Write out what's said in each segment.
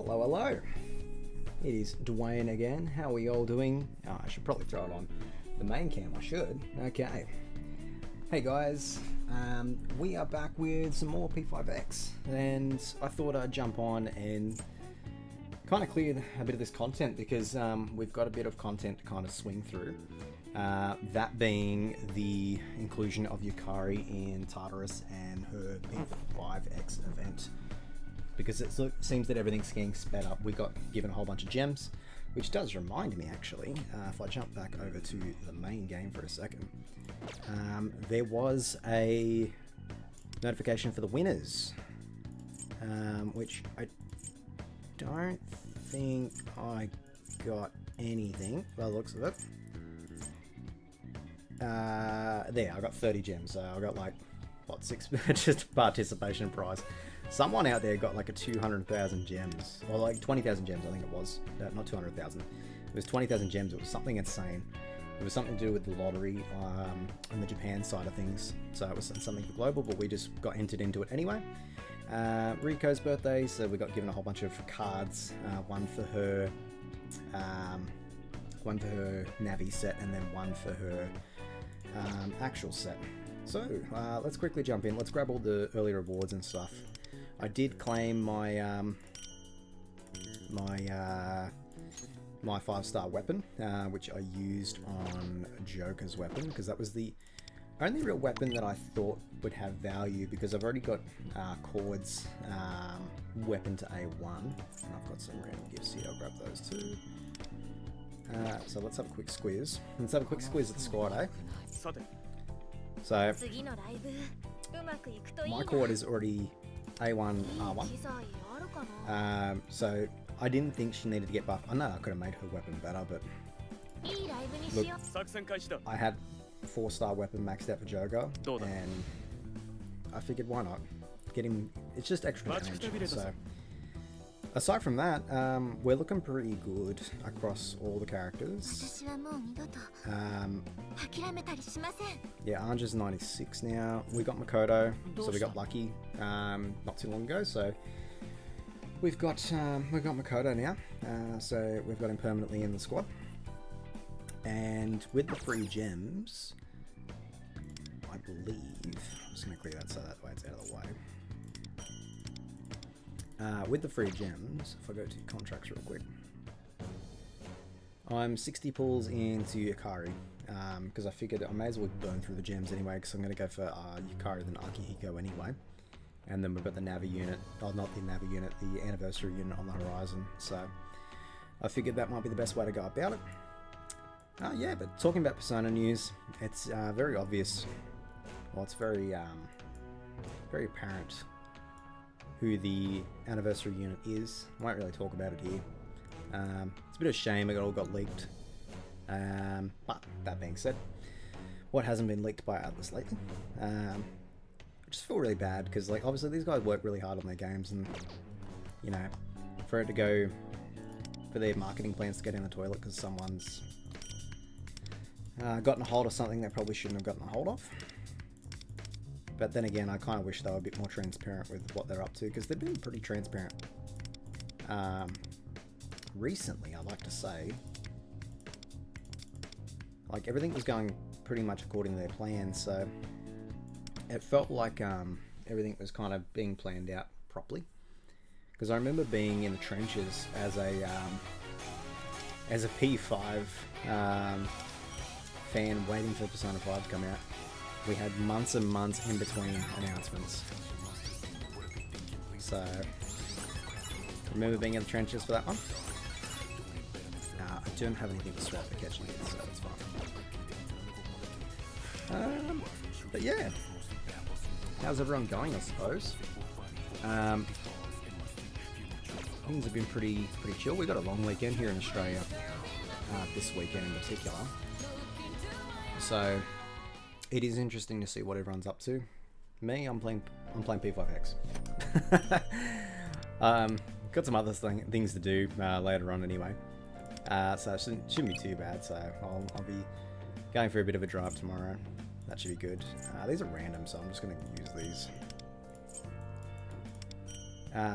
Hello, hello. It is Dwayne again. How are we all doing? Oh, I should probably throw it on the main cam. I should. Okay. Hey guys, we are back with some more P5X, and I thought I'd jump on and kind of clear a bit of this content because we've got a bit of content to kind of swing through. That being the inclusion of Yukari in Tartarus and her P5X event. Because it seems that everything's getting sped up. We got given a whole bunch of gems, which does remind me actually, if I jump back over to the main game for a second, there was a notification for the winners, which I don't think I got anything by the looks of it. There, I got 30 gems, so I got like, what, 6 just participation prize. Someone out there got like a 200,000 gems, or like 20,000 gems, I think it was. No, not 200,000. It was 20,000 gems. It was something insane. It was something to do with the lottery on the Japan side of things. So it was something for global, but we just got entered into it anyway. Riko's birthday, so we got given a whole bunch of cards. One for her Navi set, and then one for her actual set. So let's quickly jump in. Let's grab all the early rewards and stuff. I did claim my my 5-star weapon, which I used on Joker's weapon, because that was the only real weapon that I thought would have value, because I've already got Cord's weapon to A1, and I've got some random gifts here. I'll grab those too. So let's have a quick squeeze. Let's have a quick squeeze at the squad, eh? So my Cord is already A1 R1. So I didn't think she needed to get buffed. I know I could have made her weapon better, but look, I had 4-star weapon maxed out for Joker, and I figured why not get him. It's just extra damage. So aside from that, we're looking pretty good across all the characters. Yeah, Anja's 96 now. We got Makoto, so we got lucky not too long ago. So we've got Makoto now. So we've got him permanently in the squad. And with the free gems, I believe I'm just going to clear that so that way it's out of the way. With the free gems, if I go to contracts real quick, I'm 60 pulls into Yukari, because I figured I may as well burn through the gems anyway, because I'm going to go for Yukari than Akihiko anyway. And then we've got the Navi unit, oh not the Navi unit, the anniversary unit on the horizon, so I figured that might be the best way to go about it. Yeah, but talking about Persona news, it's very obvious, well it's very apparent who the anniversary unit is. I won't really talk about it here. It's a bit of a shame it all got leaked. But that being said, what hasn't been leaked by Atlas lately? I just feel really bad because, like, obviously these guys work really hard on their games, and you know, for it to go for their marketing plans to get in the toilet because someone's gotten a hold of something they probably shouldn't have gotten a hold of. But then again, I kind of wish they were a bit more transparent with what they're up to, because they've been pretty transparent recently, I'd like to say. Like, everything was going pretty much according to their plans, so it felt like everything was kind of being planned out properly. Because I remember being in the trenches as a P5 fan waiting for Persona 5 to come out. We had months and months in between announcements. So, remember being in the trenches for that one? I don't have anything to swap for catching it, so that's fine. But yeah, how's everyone going, I suppose? Things have been pretty chill. We got a long weekend here in Australia, this weekend in particular. So it is interesting to see what everyone's up to. Me, I'm playing P5X. Got some other things to do later on anyway. So it shouldn't be too bad. So I'll be going for a bit of a drive tomorrow. That should be good. These are random, so I'm just going to use these.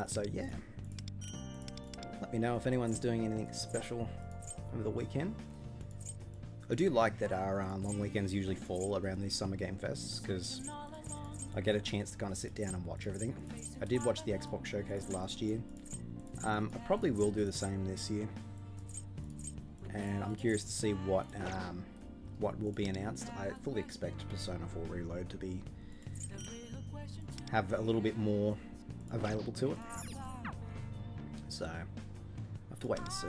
So yeah. Let me know if anyone's doing anything special over the weekend. I do like that our long weekends usually fall around these summer game fests, because I get a chance to kind of sit down and watch everything. I did watch the Xbox showcase last year. I probably will do the same this year, and I'm curious to see what will be announced. I fully expect Persona 4 Reload to have a little bit more available to it, so I have to wait and see.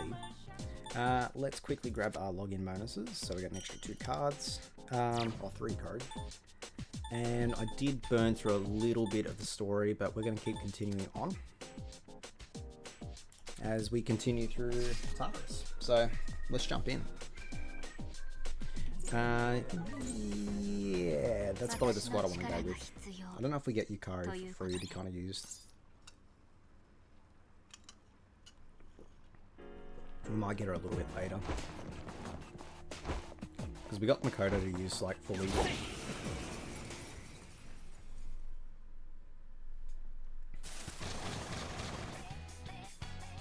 Let's quickly grab our login bonuses. So we got an extra 2 cards, or 3 cards. And I did burn through a little bit of the story, but we're going to keep continuing on as we continue through Tartarus. So let's jump in. Yeah, that's probably the squad I want to go with. I don't know if we get Yukari for free to kind of use. We might get her a little bit later, because we got Makoto to use like fully.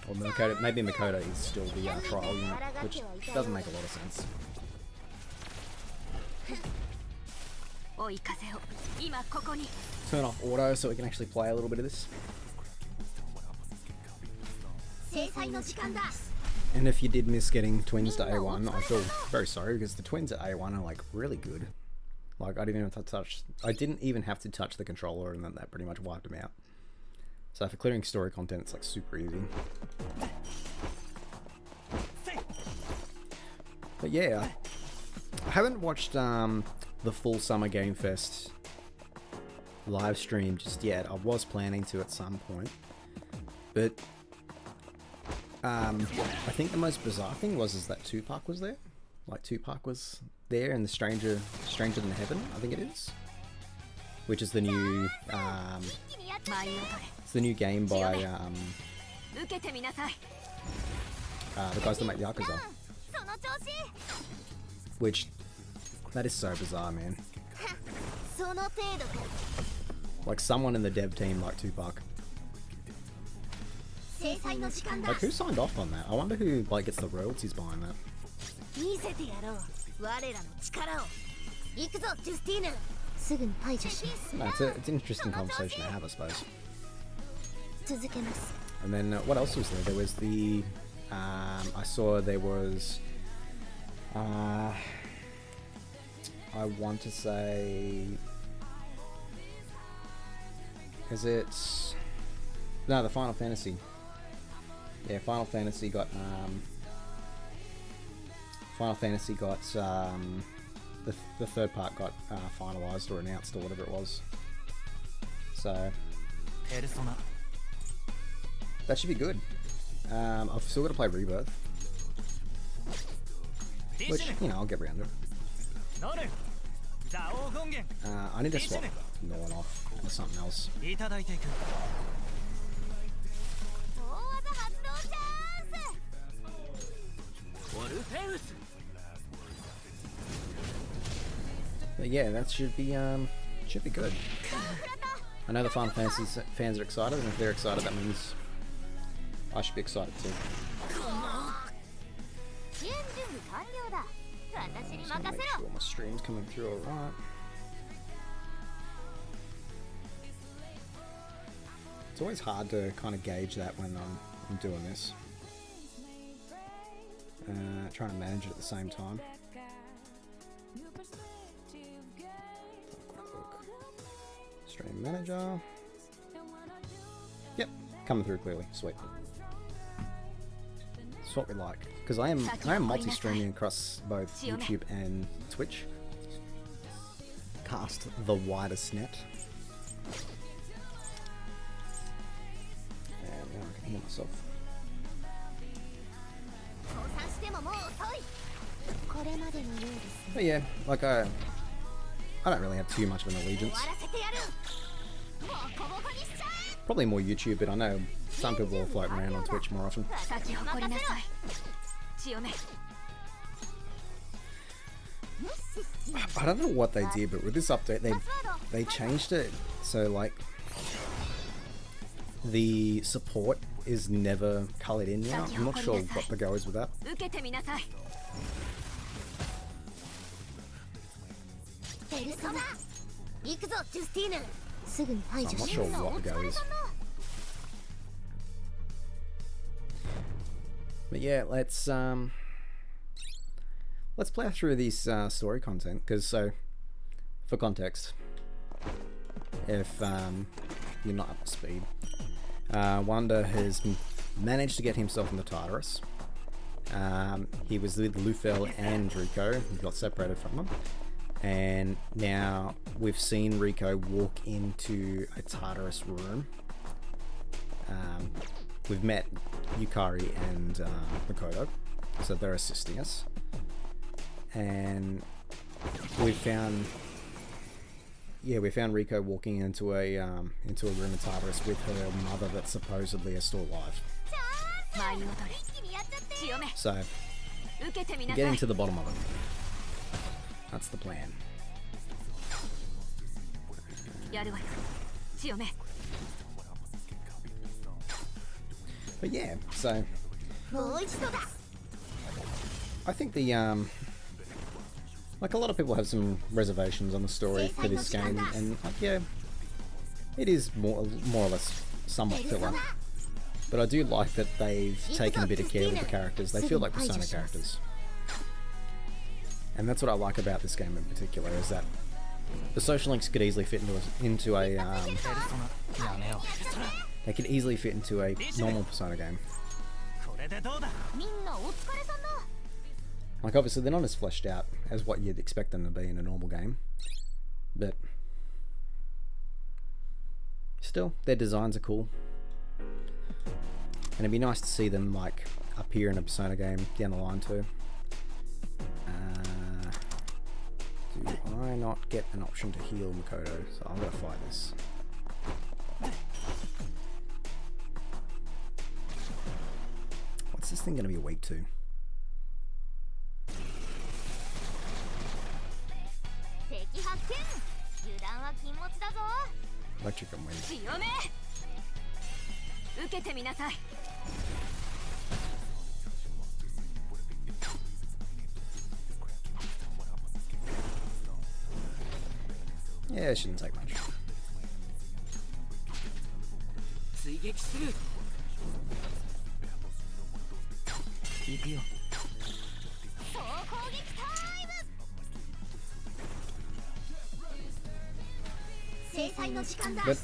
Or Makoto, maybe Makoto is still the trial unit, which doesn't make a lot of sense. Turn off auto so we can actually play a little bit of this. And if you did miss getting twins to A1, I feel very sorry, because the twins at A1 are like really good. Like I didn't even have to touch the controller, and then that pretty much wiped them out. So for clearing story content, it's like super easy. But yeah, I haven't watched the full Summer Game Fest live stream just yet. I was planning to at some point, but I think the most bizarre thing was that Tupac was there. Like Tupac was there, and the Stranger Than Heaven, I think it is, which is the new it's the new game by the guys that make Yakuza. Which, that is so bizarre, man. Like someone in the dev team like Tupac. Like who signed off on that? I wonder who like gets the royalties behind that. No, it's an interesting conversation to have, I suppose. And then what else was there? There was the I saw there was I want to say, is it no, the Final Fantasy. Yeah, Final Fantasy got the third part got finalized or announced or whatever it was. So that should be good. I've still got to play Rebirth, which, you know, I'll get around to it. I need to swap Norn off with something else. But yeah, that should be good. I know the Final Fantasy fans are excited, and if they're excited, that means I should be excited too. Just gonna make sure my stream's coming through alright. It's always hard to kind of gauge that when I'm doing this. Trying to manage it at the same time. Stream manager. Yep, coming through clearly. Sweet. That's what we like, because I am multi-streaming across both YouTube and Twitch. Cast the widest net. And now I can hear myself. But yeah, like I don't really have too much of an allegiance. Probably more YouTube, but I know some people are floating around on Twitch more often. I don't know what they did, but with this update they changed it so like the support is never coloured in now. I'm not sure what the go is with that. So I'm not sure what the go is. But yeah, let's plow through this story content, because so for context, if you're not up to speed, Wanda has managed to get himself in the Tartarus. He was with Lufel and Rico. He got separated from them, and now we've seen Rico walk into a Tartarus room. We've met Yukari and Makoto, so they're assisting us, and we found Rico walking into a room in Tartarus with her mother that supposedly is still alive. So, getting to the bottom of it. That's the plan. But yeah, so I think the like a lot of people have some reservations on the story for this game, and like, yeah, it is more or less somewhat filler. But I do like that they've taken a bit of care with the characters. They feel like Persona characters. And that's what I like about this game in particular, is that the social links could easily fit into a they could easily fit into a normal Persona game. Like, obviously they're not as fleshed out as what you'd expect them to be in a normal game, but still, their designs are cool. And it'd be nice to see them like appear in a Persona game down the line too. Do I not get an option to heal Makoto? So I'm gonna fight this. What's this thing gonna be weak to? Electric and wind. Yeah, it shouldn't take much. But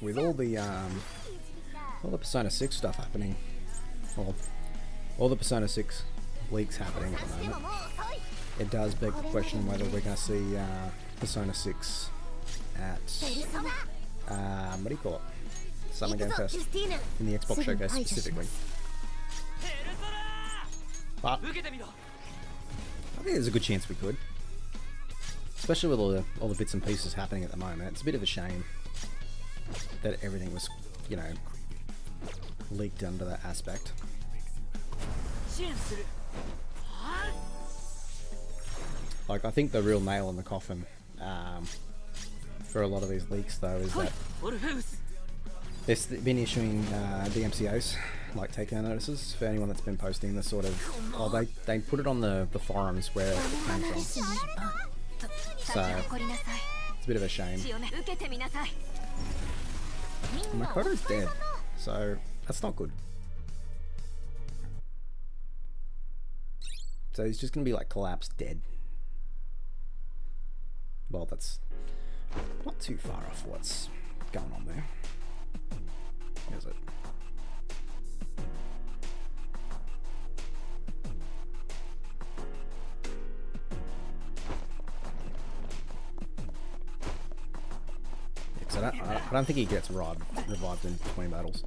with all the Persona 6 stuff happening, well, all the Persona 6 leaks happening at the moment, it does beg the question whether we're going to see Persona 6 at what do you call it? Summer Game Fest in the Xbox Showcase specifically. But I think there's a good chance we could, especially with all the bits and pieces happening at the moment. It's a bit of a shame that everything was, you know, leaked under that aspect. Like, I think the real nail in the coffin for a lot of these leaks, though, is that they've been issuing DMCAs, like takedown notices, for anyone that's been posting the sort of... Oh, they put it on the forums where it came from. So, it's a bit of a shame. Makoto's dead, so that's not good. So he's just going to be like collapsed dead. Well, that's not too far off what's going on there, is it? So I don't think he gets revived in between battles.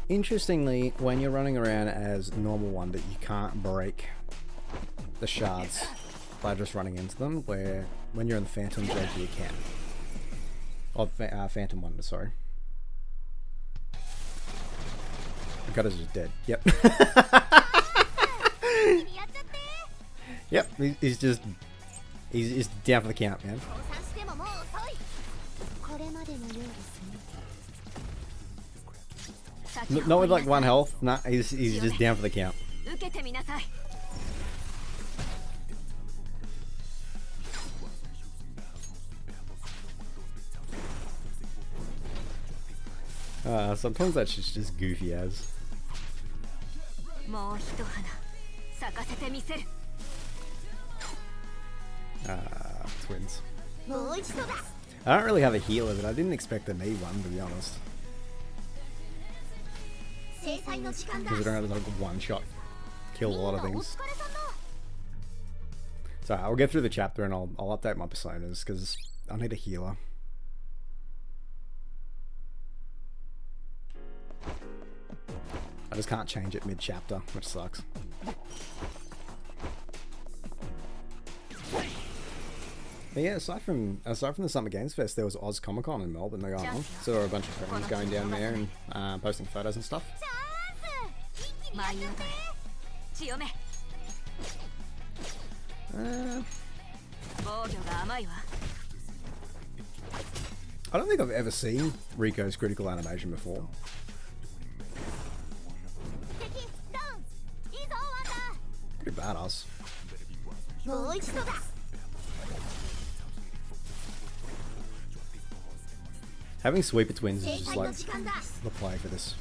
Interestingly, when you're running around as normal Wanda, you can't break the shards by just running into them, where when you're in the Phantom JG you can. Oh, Phantom Wanda, sorry. Makoto's just dead. Yep. Yep, he's down for the count, man. Not with like 1 health. Nah, he's just down for the count. Sometimes that's just goofy as. Twins. I don't really have a healer, but I didn't expect to need one, to be honest. Because I don't have like one-shot kill a lot of things. So I'll get through the chapter and I'll update my personas, because I need a healer. I just can't change it mid-chapter, which sucks. But yeah, aside from the Summer Games Fest, there was Oz Comic Con in Melbourne. They got on. So there were a bunch of friends going down there and posting photos and stuff. I don't think I've ever seen Rico's critical animation before. Pretty badass. Having Sweeper Twins is just like the play for this.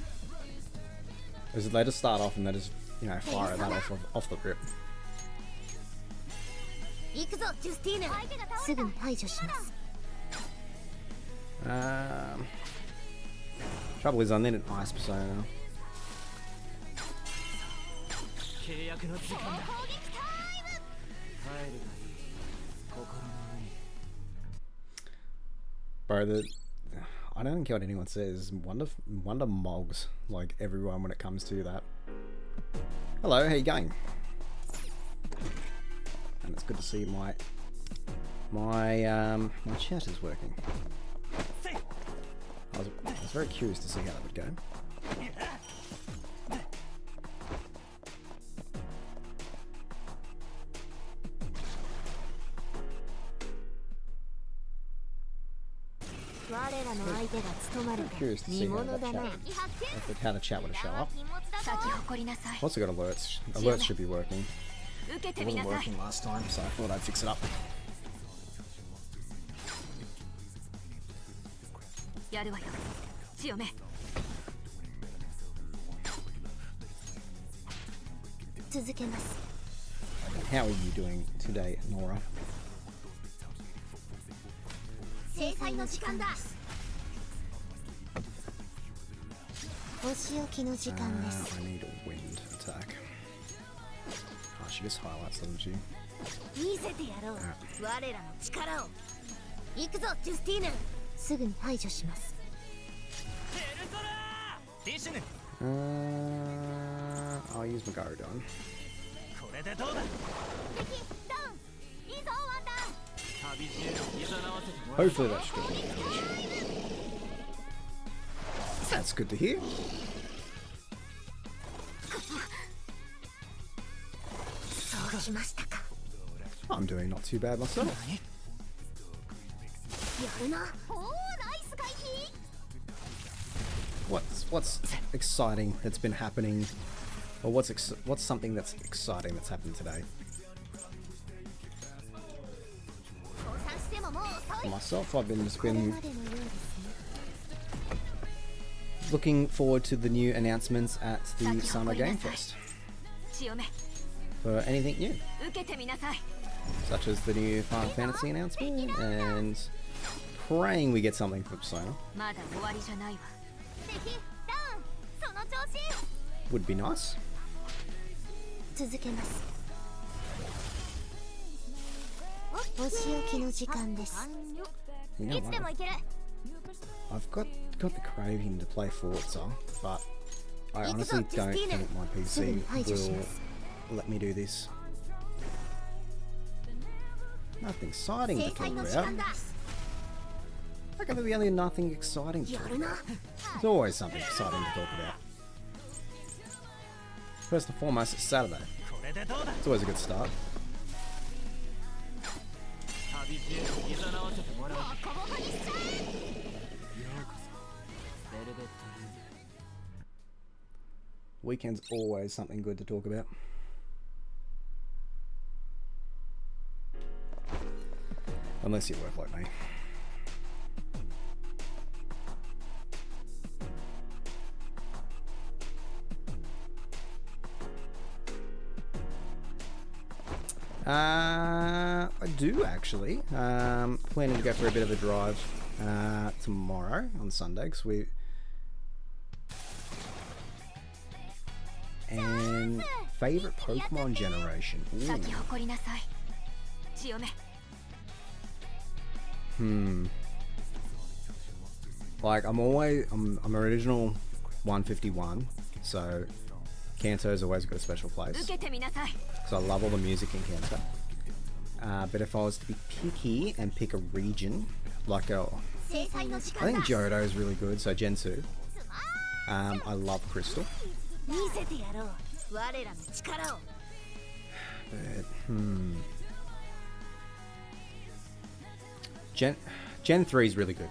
Is they just start off and they just, you know, fire that off the rip. Trouble is I need an ice persona. Bro, I don't care what anyone says. Wonder mogs like everyone when it comes to that. Hello, how you going? And it's good to see my chat is working. I was very curious to see how that would go. I'm curious to see how the chat would show up. Also got alerts. Alerts should be working. It wasn't working last time, so I thought I'd fix it up. How are you doing today, Nora? I need a wind attack. Oh, she just highlights, doesn't she? I'll use Megarodon. Hopefully that's good. That's good to hear. I'm doing not too bad myself. What's exciting that's been happening, or what's something that's exciting that's happened today? For myself, I've just been looking forward to the new announcements at the Summer Game Fest. For anything new, such as the new Final Fantasy announcement, and praying we get something for Persona. Would be nice. You know what? I've got the craving to play Forza, but I honestly don't think my PC will let me do this. Nothing exciting to talk about. How can there be only nothing exciting to talk about? There's always something exciting to talk about. First and foremost, it's Saturday. It's always a good start. Weekend's always something good to talk about. Unless you work like me. I do actually. Planning to go for a bit of a drive tomorrow on Sunday because we. And favorite Pokemon generation. Ooh. Like I'm original 151, so Kanto's always got a special place. So I love all the music in Kanto. But if I was to be picky and pick a region, like I think Johto is really good, so Gen 2. I love Crystal. But, Gen 3 is really good.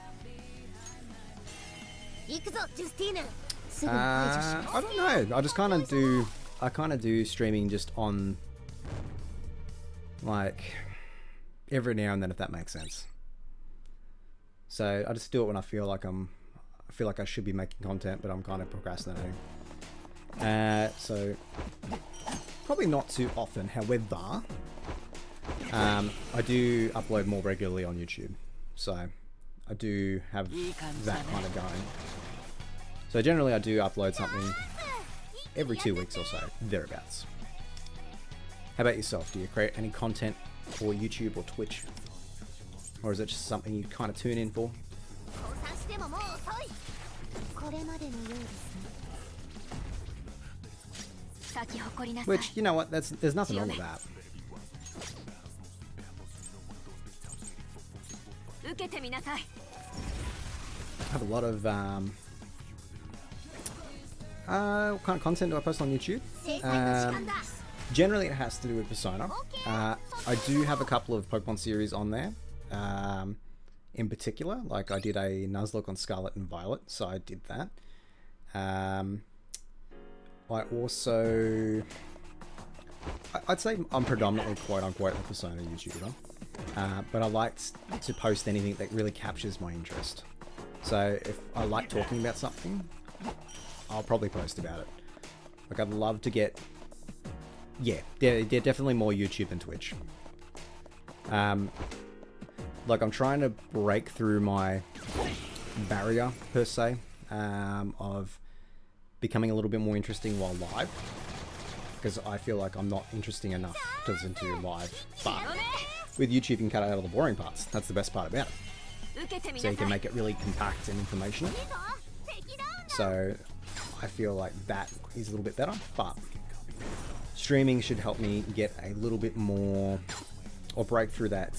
I don't know. I just kind of do. I kind of do streaming just on, like, every now and then, if that makes sense. So I just do it when I feel like I should be making content, but I'm kind of procrastinating. So probably not too often. However, I do upload more regularly on YouTube, so I do have that kind of going. So generally I do upload something every 2 weeks or so, thereabouts. How about yourself? Do you create any content for YouTube or Twitch? Or is it just something you kind of tune in for? Which, you know what, there's nothing wrong with that. I have a lot of what kind of content do I post on YouTube? Generally it has to do with Persona. I do have a couple of Pokemon series on there. In particular, like I did a Nuzlocke on Scarlet and Violet, so I did that. I'd say I'm predominantly quote-unquote a Persona YouTuber, but I like to post anything that really captures my interest. So if I like talking about something, I'll probably post about it. Like I'd love to get, yeah, they're definitely more YouTube than Twitch. Like I'm trying to break through my barrier per se, of becoming a little bit more interesting while live, because I feel like I'm not interesting enough to listen to live. But with YouTube you can cut out all the boring parts. That's the best part about it. So you can make it really compact and informational. So I feel like that is a little bit better, but streaming should help me get a little bit more, or break through that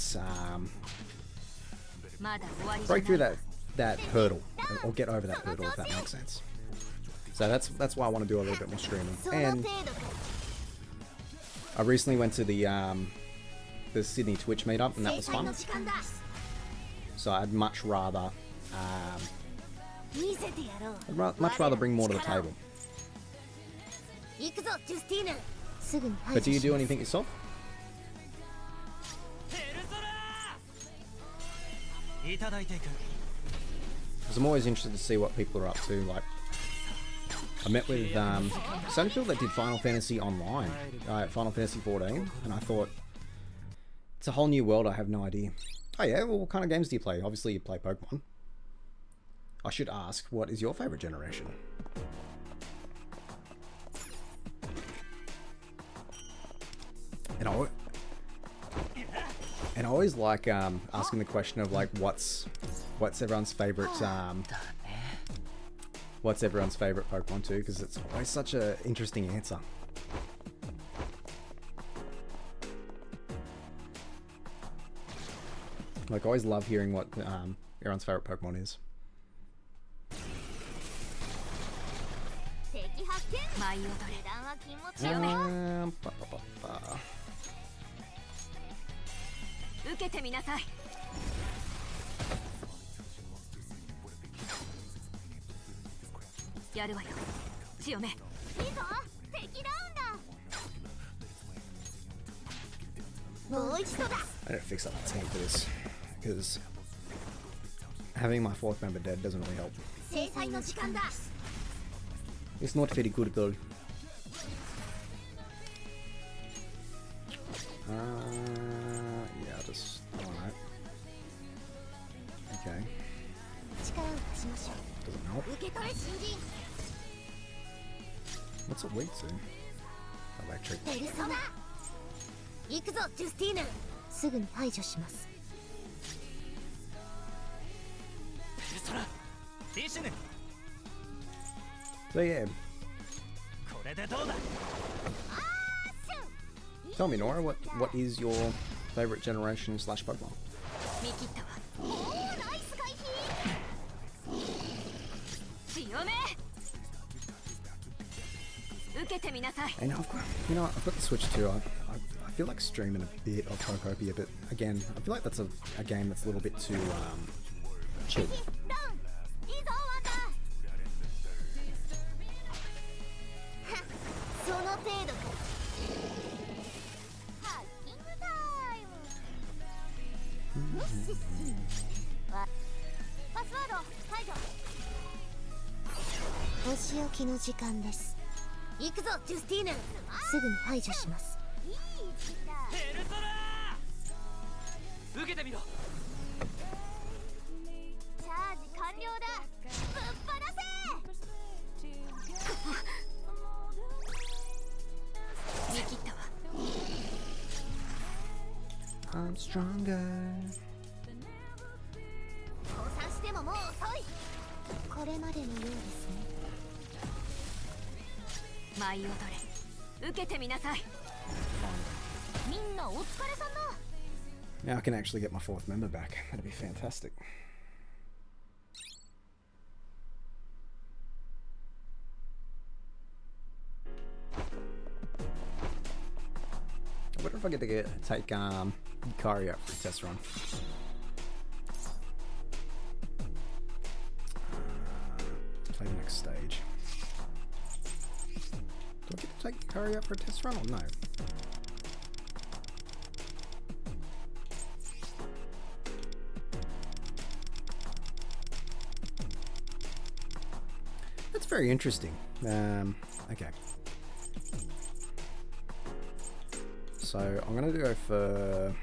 hurdle, or get over that hurdle, if that makes sense. So that's why I want to do a little bit more streaming. And I recently went to the Sydney Twitch meetup, and that was fun. So I'd much rather bring more to the table. But do you do anything yourself? Because I'm always interested to see what people are up to. Like, I met with some people that did Final Fantasy Online, Final Fantasy 14, and I thought, it's a whole new world, I have no idea. Oh yeah, well, what kind of games do you play? Obviously you play Pokemon. I should ask, what is your favourite generation? And I always like asking the question of like, what's everyone's favourite Pokemon too, because it's always such an interesting answer. Like, I always love hearing what everyone's favourite Pokemon is. I need to fix up the team for this, because having my fourth member dead doesn't really help. It's not very good though. Yeah, just alright. Okay. Doesn't help. What's it weak to? Electric. 行くぞジュスティーヌすぐに排除しますそらティッシュヌ So yeah, これでどうだ tell me Nora, what is your favorite generation slash Pokemon? 見切ったわおおナイス回避強め受けてみなさい And I've got the Switch too. I feel like streaming a bit of Pokopia, but again, I feel like that's a game that's a little bit too chill. その程度かハッキングタイムパスワード解除お仕置きの時間です行くぞジュスティーヌすぐに排除しますいい時期だペルソナ受けてみろチャージ完了だぶっ放せ見切ったわ I'm stronger. 降参してももう遅いこれまでのようですね舞い踊れ受けてみなさいみんなお疲れさんだ Now I can actually get my fourth member back. That'd be fantastic. I wonder if I get to take Yukari out for a test run. Play the next stage. Do I get to take Yukari out for a test run or no? That's very interesting. Okay. So I'm going to go for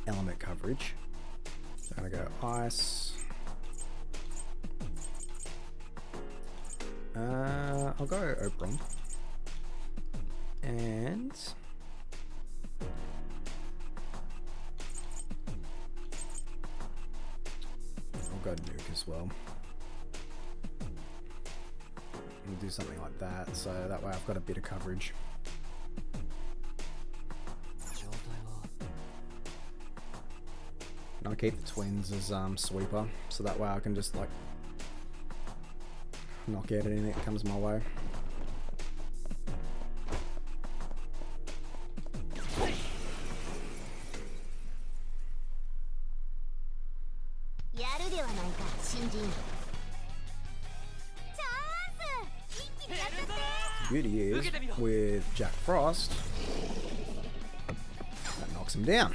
element coverage. So I'm going to go ice. I'll go Oberon. And I'll go Nuke as well. We'll do something like that, so that way I've got a bit of coverage. And I'll keep the twins as sweeper, so that way I can just like knock out anything that comes my way. Beauty is, with Jack Frost, that knocks him down.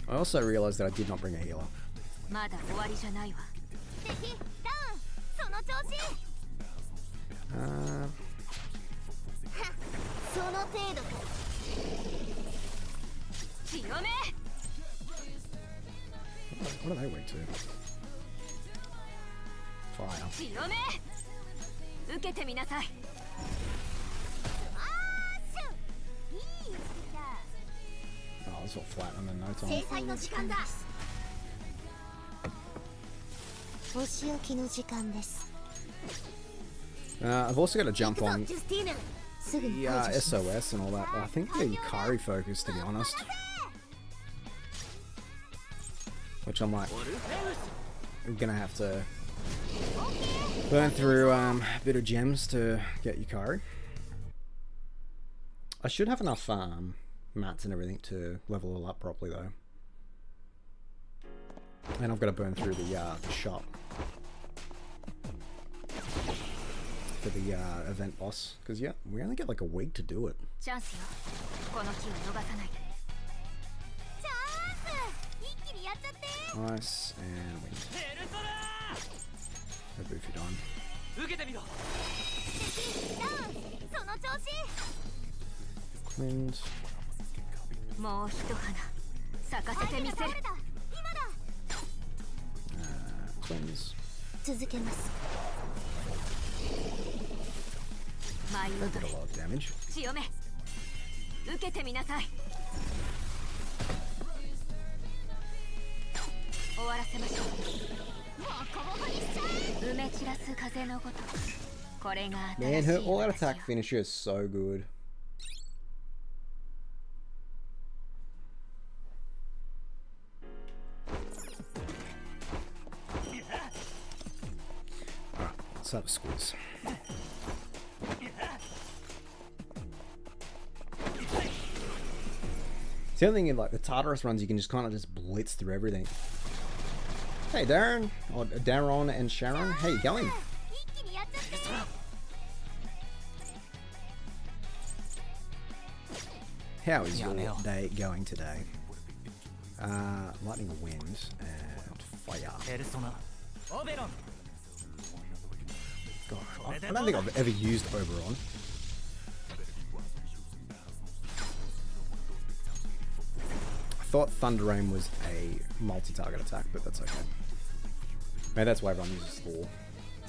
I also realised that I did not bring a healer. What are they weak to? Fire. Oh, this will flatten them in no time. I've also got to jump on the SOS and all that, but I think the Yukari focus, to be honest. Which I'm like, I'm gonna have to burn through a bit of gems to get Yukari. I should have enough mats and everything to level it up properly though. And I've got to burn through the shop for the event boss. Because, yeah, we only get like a week to do it. チャンスよ。この機を逃さないで。チャンス。一気にやっちゃって。Nice and wind. ペルソナ No boofy done. 受けてみろ。ダウン。その調子。Wind. もう一花咲かせてみせる。 Twins. 続けます。 That did a lot of damage. 強め。受けてみなさい。終わらせましょう。ボコボコにしちゃえ。埋め散らす風のごとく。これが新しい。 Man, her all-out attack finisher is so good. Alright, let's have a squeeze. It's the other thing in like the Tartarus runs, you can just kind of just blitz through everything. Hey Darren, or Darren and Sharon, how you going? How is your day going today? Lightning, wind, and fire. ペルソナオベロン God, I don't think I've ever used Oberon. I thought Thunder Rain was a multi-target attack, but that's okay. Maybe that's why everyone uses Thor.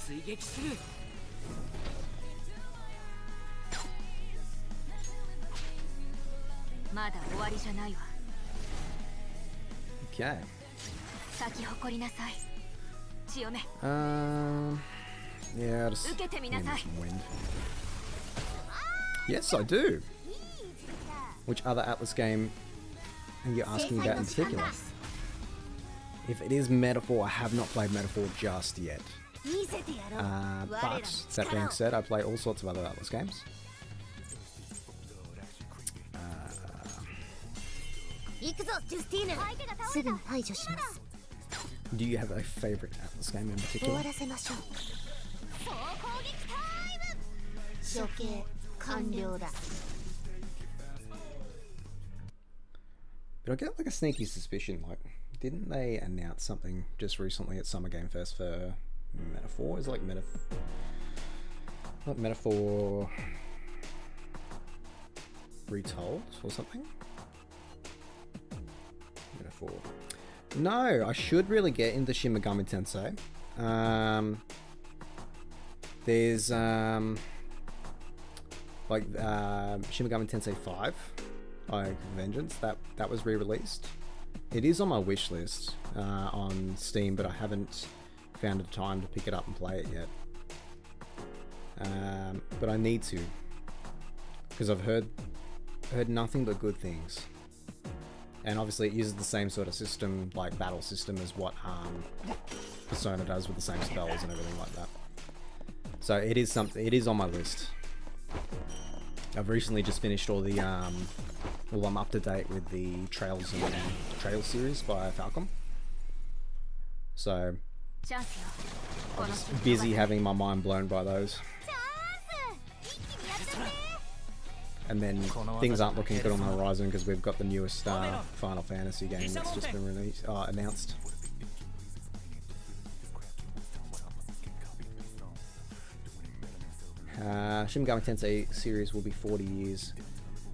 追撃する まだ終わりじゃないわ。 Okay. 咲き誇りなさい。強め。 Yeah, just 受けてみな give さ me い。 some wind. Yes, I do. Which other Atlas game are you asking about in particular? If it is Metaphor, I have not played Metaphor just yet. But that being said, I play all sorts of other Atlas games. Do you have a favorite Atlas game in particular? But I get like a sneaky suspicion, like, didn't they announce something just recently at Summer Game Fest for Metaphor? Is it like not Metaphor Retold or something? Metaphor. No, I should really get into Shin Megami Tensei. There's like Shin Megami Tensei 5, like Vengeance, that was re-released. It is on my wish list on Steam, but I haven't found the time to pick it up and play it yet. But I need to, because I've heard nothing but good things. And obviously it uses the same sort of system, like battle system, as what Persona does with the same spells and everything like that. So it is something. It is on my list. I've recently just finished all the. Well, I'm up to date with the Trails and Trails series by Falcom. So I'm just busy having my mind blown by those. And then things aren't looking good on the horizon because we've got the newest Final Fantasy game that's just been announced. Shin Megami Tensei series will be 40 years.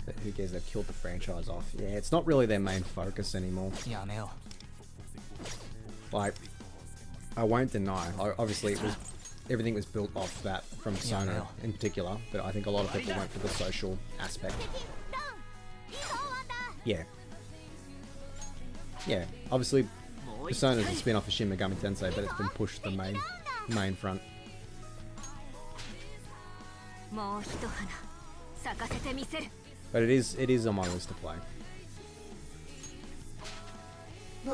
But who cares? They've killed the franchise off. Yeah, it's not really their main focus anymore. Like, I won't deny. Obviously, everything was built off that from Persona in particular, but I think a lot of people went for the social aspect. Yeah. Yeah, obviously Persona is a spin-off of Shin Megami Tensei, but it's been pushed to the main front. But it is on my list to play. Do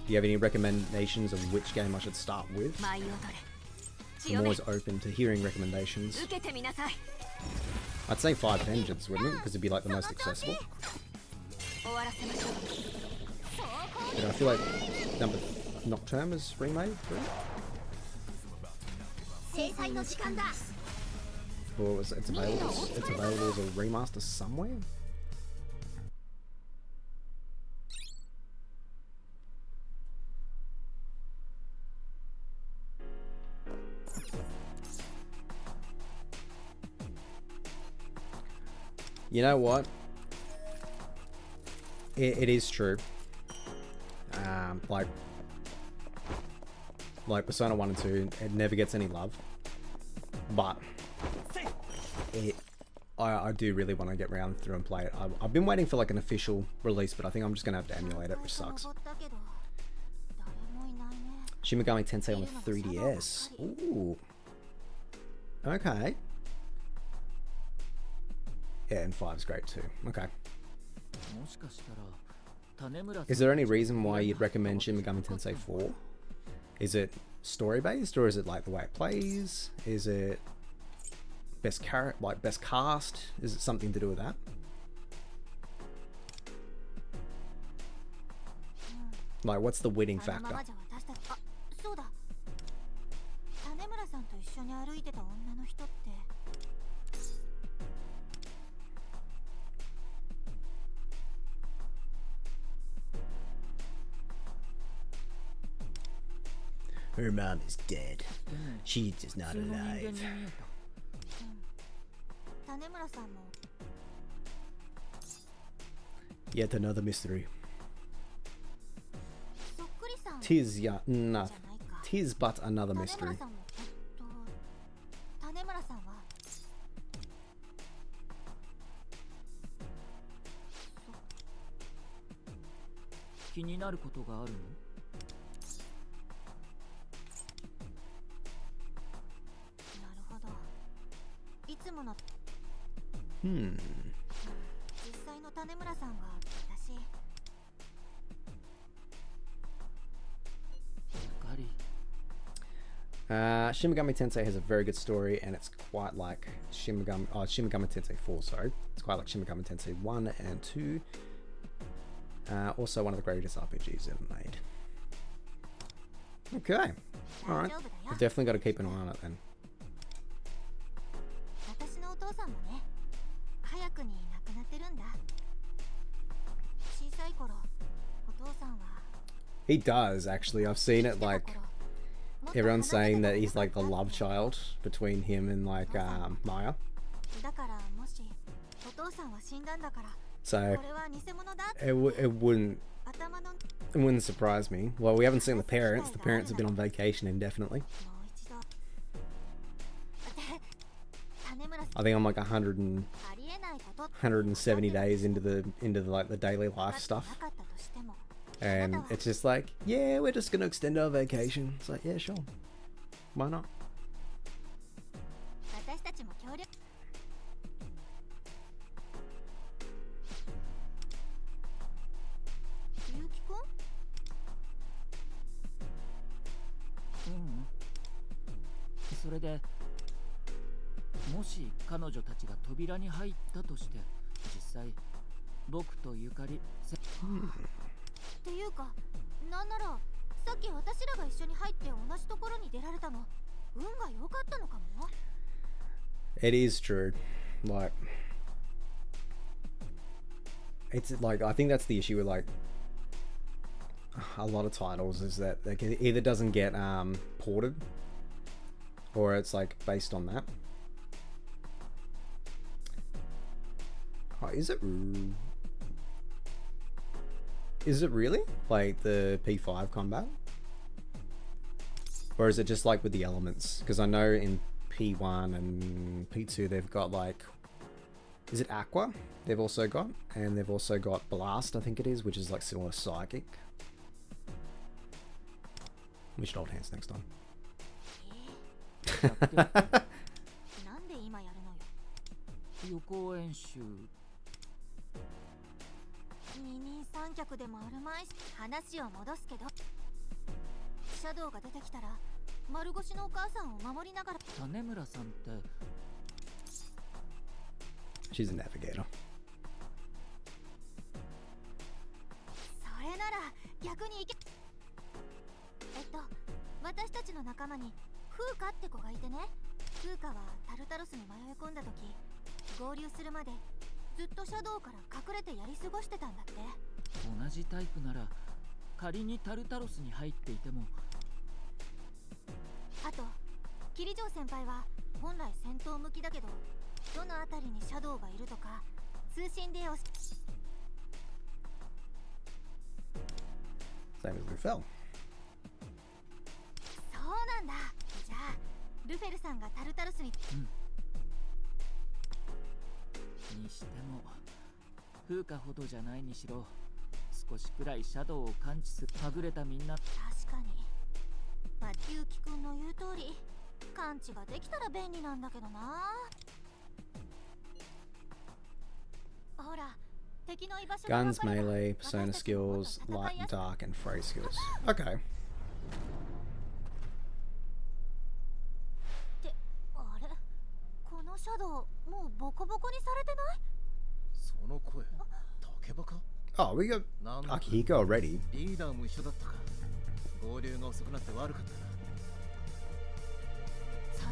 you have any recommendations of which game I should start with? I'm always open to hearing recommendations. I'd say 5 Vengeance, wouldn't it? Because it'd be like the most accessible. But I feel like number Nocturne was remade, right? Or it's available as a remaster somewhere? You know what? It is true. Like Persona 1 and 2, it never gets any love. But I do really want to get round through and play it. I've been waiting for like an official release, but I think I'm just going to have to emulate it, which sucks. Shin Megami Tensei on the 3DS. Ooh. Okay. Yeah, and 5's great too. Okay. Is there any reason why you'd recommend Shin Megami Tensei 4? Is it story based, or is it like the way it plays? Is it best cast? Is it something to do with that? Like, what's the winning factor? Her mom is dead. She's just not alive. Yet another mystery. Tis but another mystery. Shin Megami Tensei has a very good story, and it's quite like Shin Megami Tensei 4, sorry. It's quite like Shin Megami Tensei 1 and 2. Also one of the greatest RPGs ever made. Okay. Alright. We've definitely got to keep an eye on it then. He does, actually. I've seen it, like, everyone's saying that he's like the love child between him and like Maya. So it wouldn't surprise me. Well, we haven't seen the parents. The parents have been on vacation indefinitely. I think I'm like 170 days into the like the daily life stuff. And it's just like, yeah, we're just gonna extend our vacation. It's like, yeah, sure. Why not? It is true. Like, it's like, I think that's the issue with like a lot of titles, is that like it either doesn't get ported, or it's like based on that. Oh, is it really like the P5 combat, or is it just like with the elements? Because I know in P1 and P2 they've got like, is it Aqua they've also got, and they've also got Blast, I think it is, which is like similar to Psychic. We should hold hands next time. She's a navigator. てね、風花はタルタロスに迷い込んだ時、合流するまでずっとシャドウから隠れてやり過ごしてたんだって。同じタイプなら仮にタルタロスに入っていても。あとキリジョウ先輩は本来戦闘向きだけど、どのあたりにシャドウがいるとか通信で教Same as Lufel. そうなんだ。じゃあルフェルさんがタルタロスに。にしても風花ほどじゃないにしろ、少しくらいシャドウを感知する。はぐれたみんな。確かに。まあ、ゆうきくんの言う通り、感知ができたら便利なんだけどな。ほら、敵の居場所が Guns, melee, persona skills, light and dark, and phrase skills. Okay. ってあれ、このシャドウもうボコボコにされてない？その声、竹馬か？ Oh, we got Akihiko already. リーダーも一緒だったか。合流が遅くなって悪かった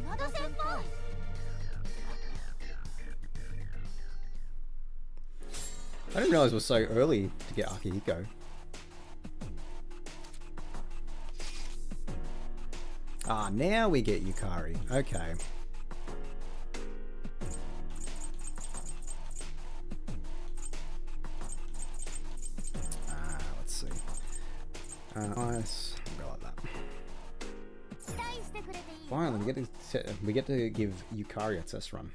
な。真田先輩。I didn't realize it was so early to get Akihiko. Ah, now we get Yukari. Okay. Let's see. Nice. Go like that. Finally, we get to give Yukari a test run.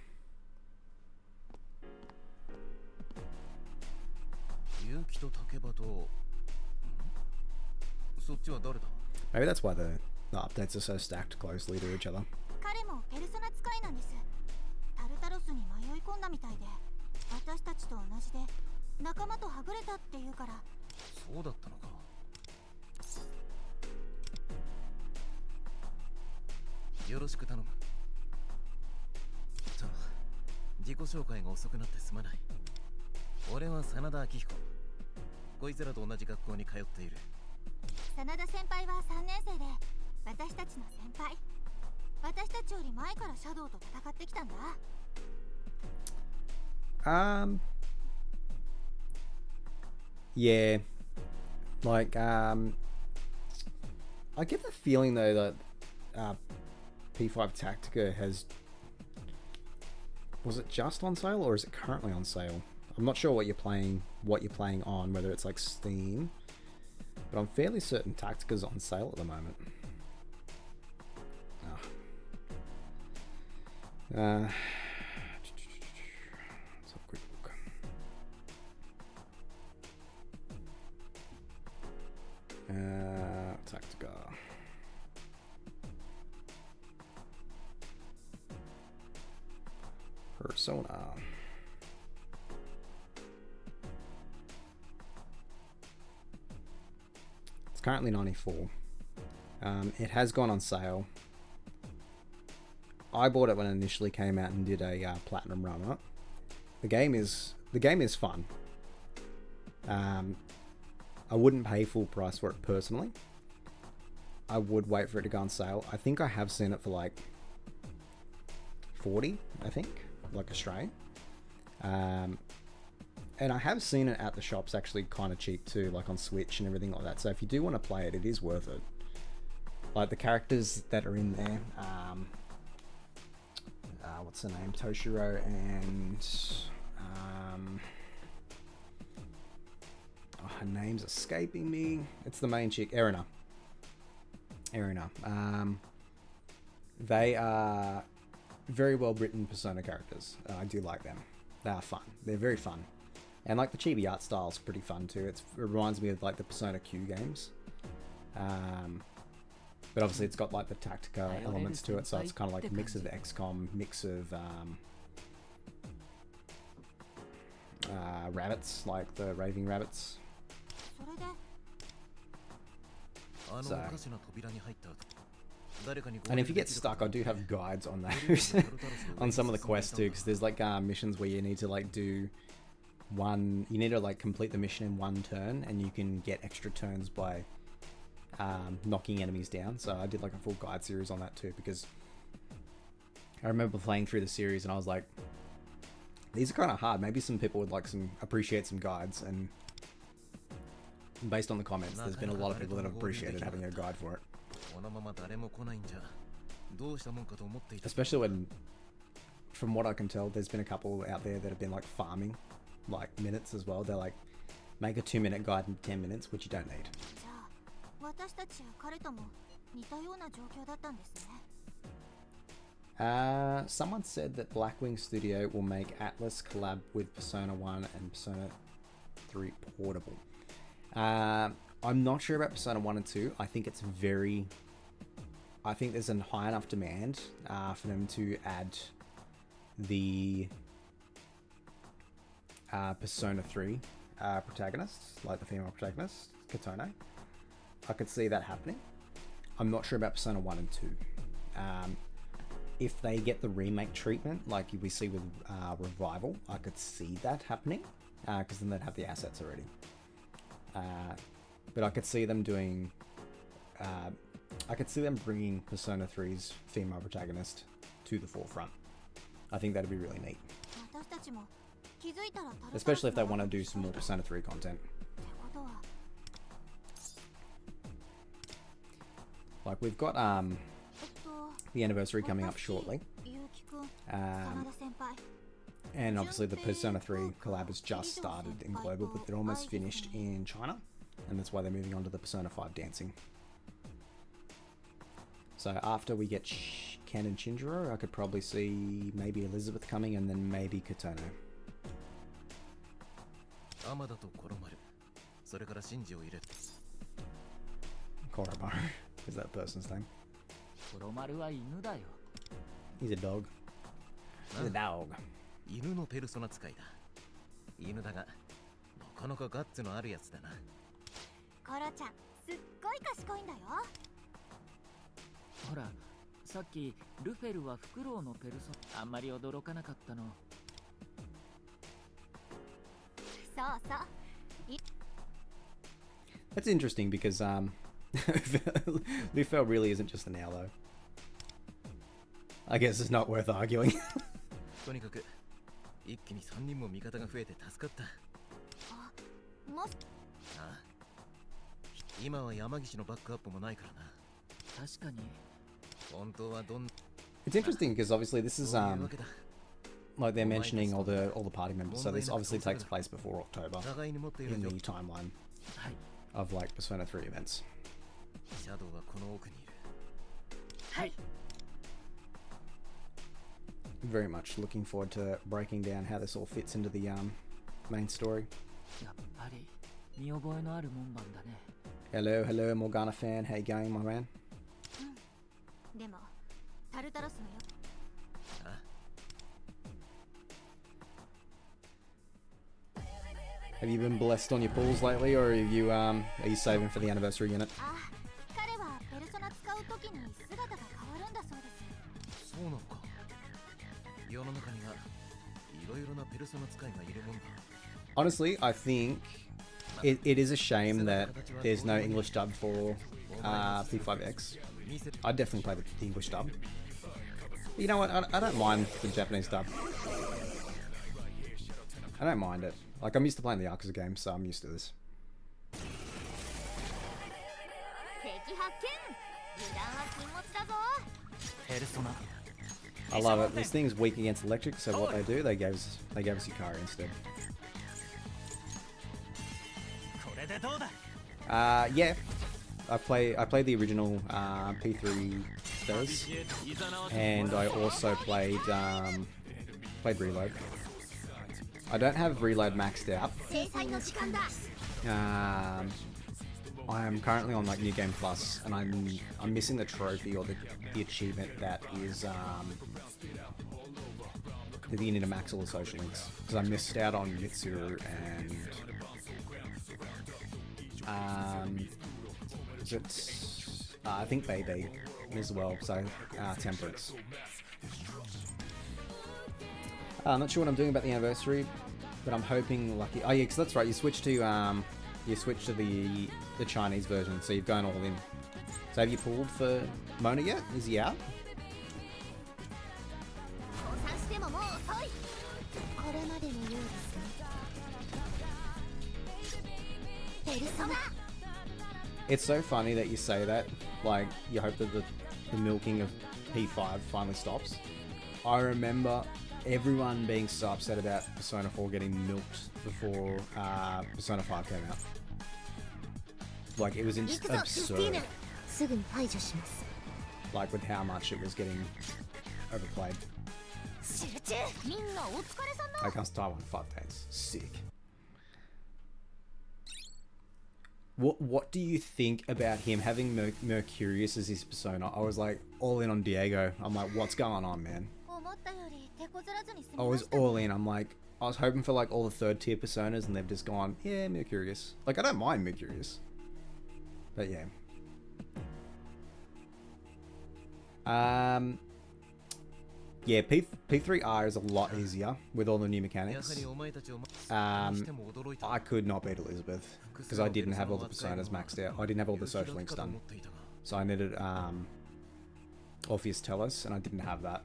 勇気と竹馬と、そっちは誰だ？ Maybe that's why the updates are so stacked closely to each other. 彼もペルソナ使いなんです。タルタロスに迷い込んだみたいで、私たちと同じで仲間とはぐれたっていうから。そうだったのか。よろしく頼む。自己紹介が遅くなってすまない。俺は真田明彦。こいつらと同じ学校に通っている。真田先輩は3年生で、私たちの先輩。私たちより前からシャドウと戦ってきたんだ。Yeah. Like, I get the feeling though that P5 Tactica has... Was it just on sale or is it currently on sale? I'm not sure what you're playing on, whether it's like Steam, but I'm fairly certain Tactica's on sale at the moment. Let's have a quick look. Tactica. Persona. It's currently 94. It has gone on sale. I bought it when it initially came out and did a platinum run up. The game is fun. I wouldn't pay full price for it personally. I would wait for it to go on sale. I think I have seen it for like 40, I think, like Australian. And I have seen it at the shops actually kind of cheap too, like on Switch and everything like that. So if you do want to play it, it is worth it. Like the characters that are in there, what's her name? Toshiro and her name's escaping me. It's the main chick, Erina. They are very well written Persona characters. I do like them. They are fun. They're very fun. And like the chibi art style is pretty fun too. It reminds me of like the Persona Q games. But obviously it's got like the Tactica elements to it, so it's kind of like a mix of XCOM, mix of rabbits, like the raving rabbits. So, and if you get stuck, I do have guides on those on some of the quests too, because there's like missions where you need to like do you need to like complete the mission in one turn, and you can get extra turns by knocking enemies down. So I did like a full guide series on that too, because I remember playing through the series and I was like, these are kind of hard. Maybe some people would like appreciate some guides, and based on the comments, there's been a lot of people that have appreciated having a guide for it. Especially when, from what I can tell, there's been a couple out there that have been like farming like minutes as well. They're like, make a 2-minute guide in 10 minutes, which you don't need. Someone said that Blackwing Studio will make Atlas collab with Persona 1 and Persona 3 Portable. I'm not sure about Persona 1 and 2. I think there's a high enough demand for them to add the Persona 3 protagonists, like the female protagonist, Katone. I could see that happening. I'm not sure about Persona 1 and 2. If they get the remake treatment, like we see with Revival, I could see that happening, because then they'd have the assets already. But I could see them doing... I could see them bringing Persona 3's female protagonist to the forefront. I think that'd be really neat. Especially if they want to do some more Persona 3 content. Like, we've got the anniversary coming up shortly. And obviously the Persona 3 collab has just started in global, but they're almost finished in China. And that's why they're moving on to the Persona 5 dancing. So after we get Ken and Shinjiro, I could probably see maybe Elizabeth coming, and then maybe Katone. Koromaru is that person's name. He's a dog. He's a dog. 犬のペルソナ使いだ。犬だが、なかなかガッツのあるやつだな。コロちゃん、すっごい賢いんだよ。ほら、さっきルフェルはフクロウのペルソナ、あんまり驚かなかったの。そうそう。That's interesting because Lufel really isn't just an owl though. I guess it's not worth arguing. とにかく一気に3人も味方が増えて助かった。ああ、今は山岸のバックアップもないからな。確かに。本当はどん。It's interesting because obviously this is like they're mentioning all the party members, so this obviously takes place before October in the timeline of like Persona 3 events. シャドウはこの奥にいる。はい。Very much looking forward to breaking down how this all fits into the main story. やっぱり見覚えのある門番だね。Hello, Morgana fan. How you going, my man? でもタルタロスのよ。Have you been blessed on your pulls lately, or are you saving for the anniversary unit? 彼はペルソナ使うときに姿が変わるんだそうです。そうなのか。世の中にはいろいろなペルソナ使いがいるもんだ。Honestly, I think it is a shame that there's no English dub for P5X. I'd definitely play the English dub. But you know what? I don't mind the Japanese dub. I don't mind it. Like, I'm used to playing the Yakuza game, so I'm used to this. I love it. This thing's weak against electric, so what they do, they gave us Yukari instead. Yeah. I played the original P3 Fez, and I also played Reload. I don't have Reload maxed out. I am currently on like New Game Plus, and I'm missing the trophy or the achievement that is that you need to max all the social links, because I missed out on Mitsuru and I think Baby as well, so Temperance. I'm not sure what I'm doing about the anniversary, but I'm hoping lucky. Oh yeah, because that's right. You switch to the Chinese version, so you've gone all in. So have you pulled for Mona yet? Is he out? It's so funny that you say that. Like, you hope that the milking of P5 finally stops. I remember everyone being so upset about Persona 4 getting milked before Persona 5 came out. Like, it was absurd. Like, with how much it was getting overplayed. I can't Taiwan 5 days. Sick. What do you think about him having Mercurius as his persona? I was like all in on Diego. I'm like, what's going on, man? I was all in. I'm like, I was hoping for like all the third tier personas, and they've just gone, yeah, Mercurius. Like, I don't mind Mercurius, but yeah. Yeah, P3R is a lot easier with all the new mechanics. I could not beat Elizabeth because I didn't have all the personas maxed out. I didn't have all the social links done. So I needed Orpheus Tellus, and I didn't have that.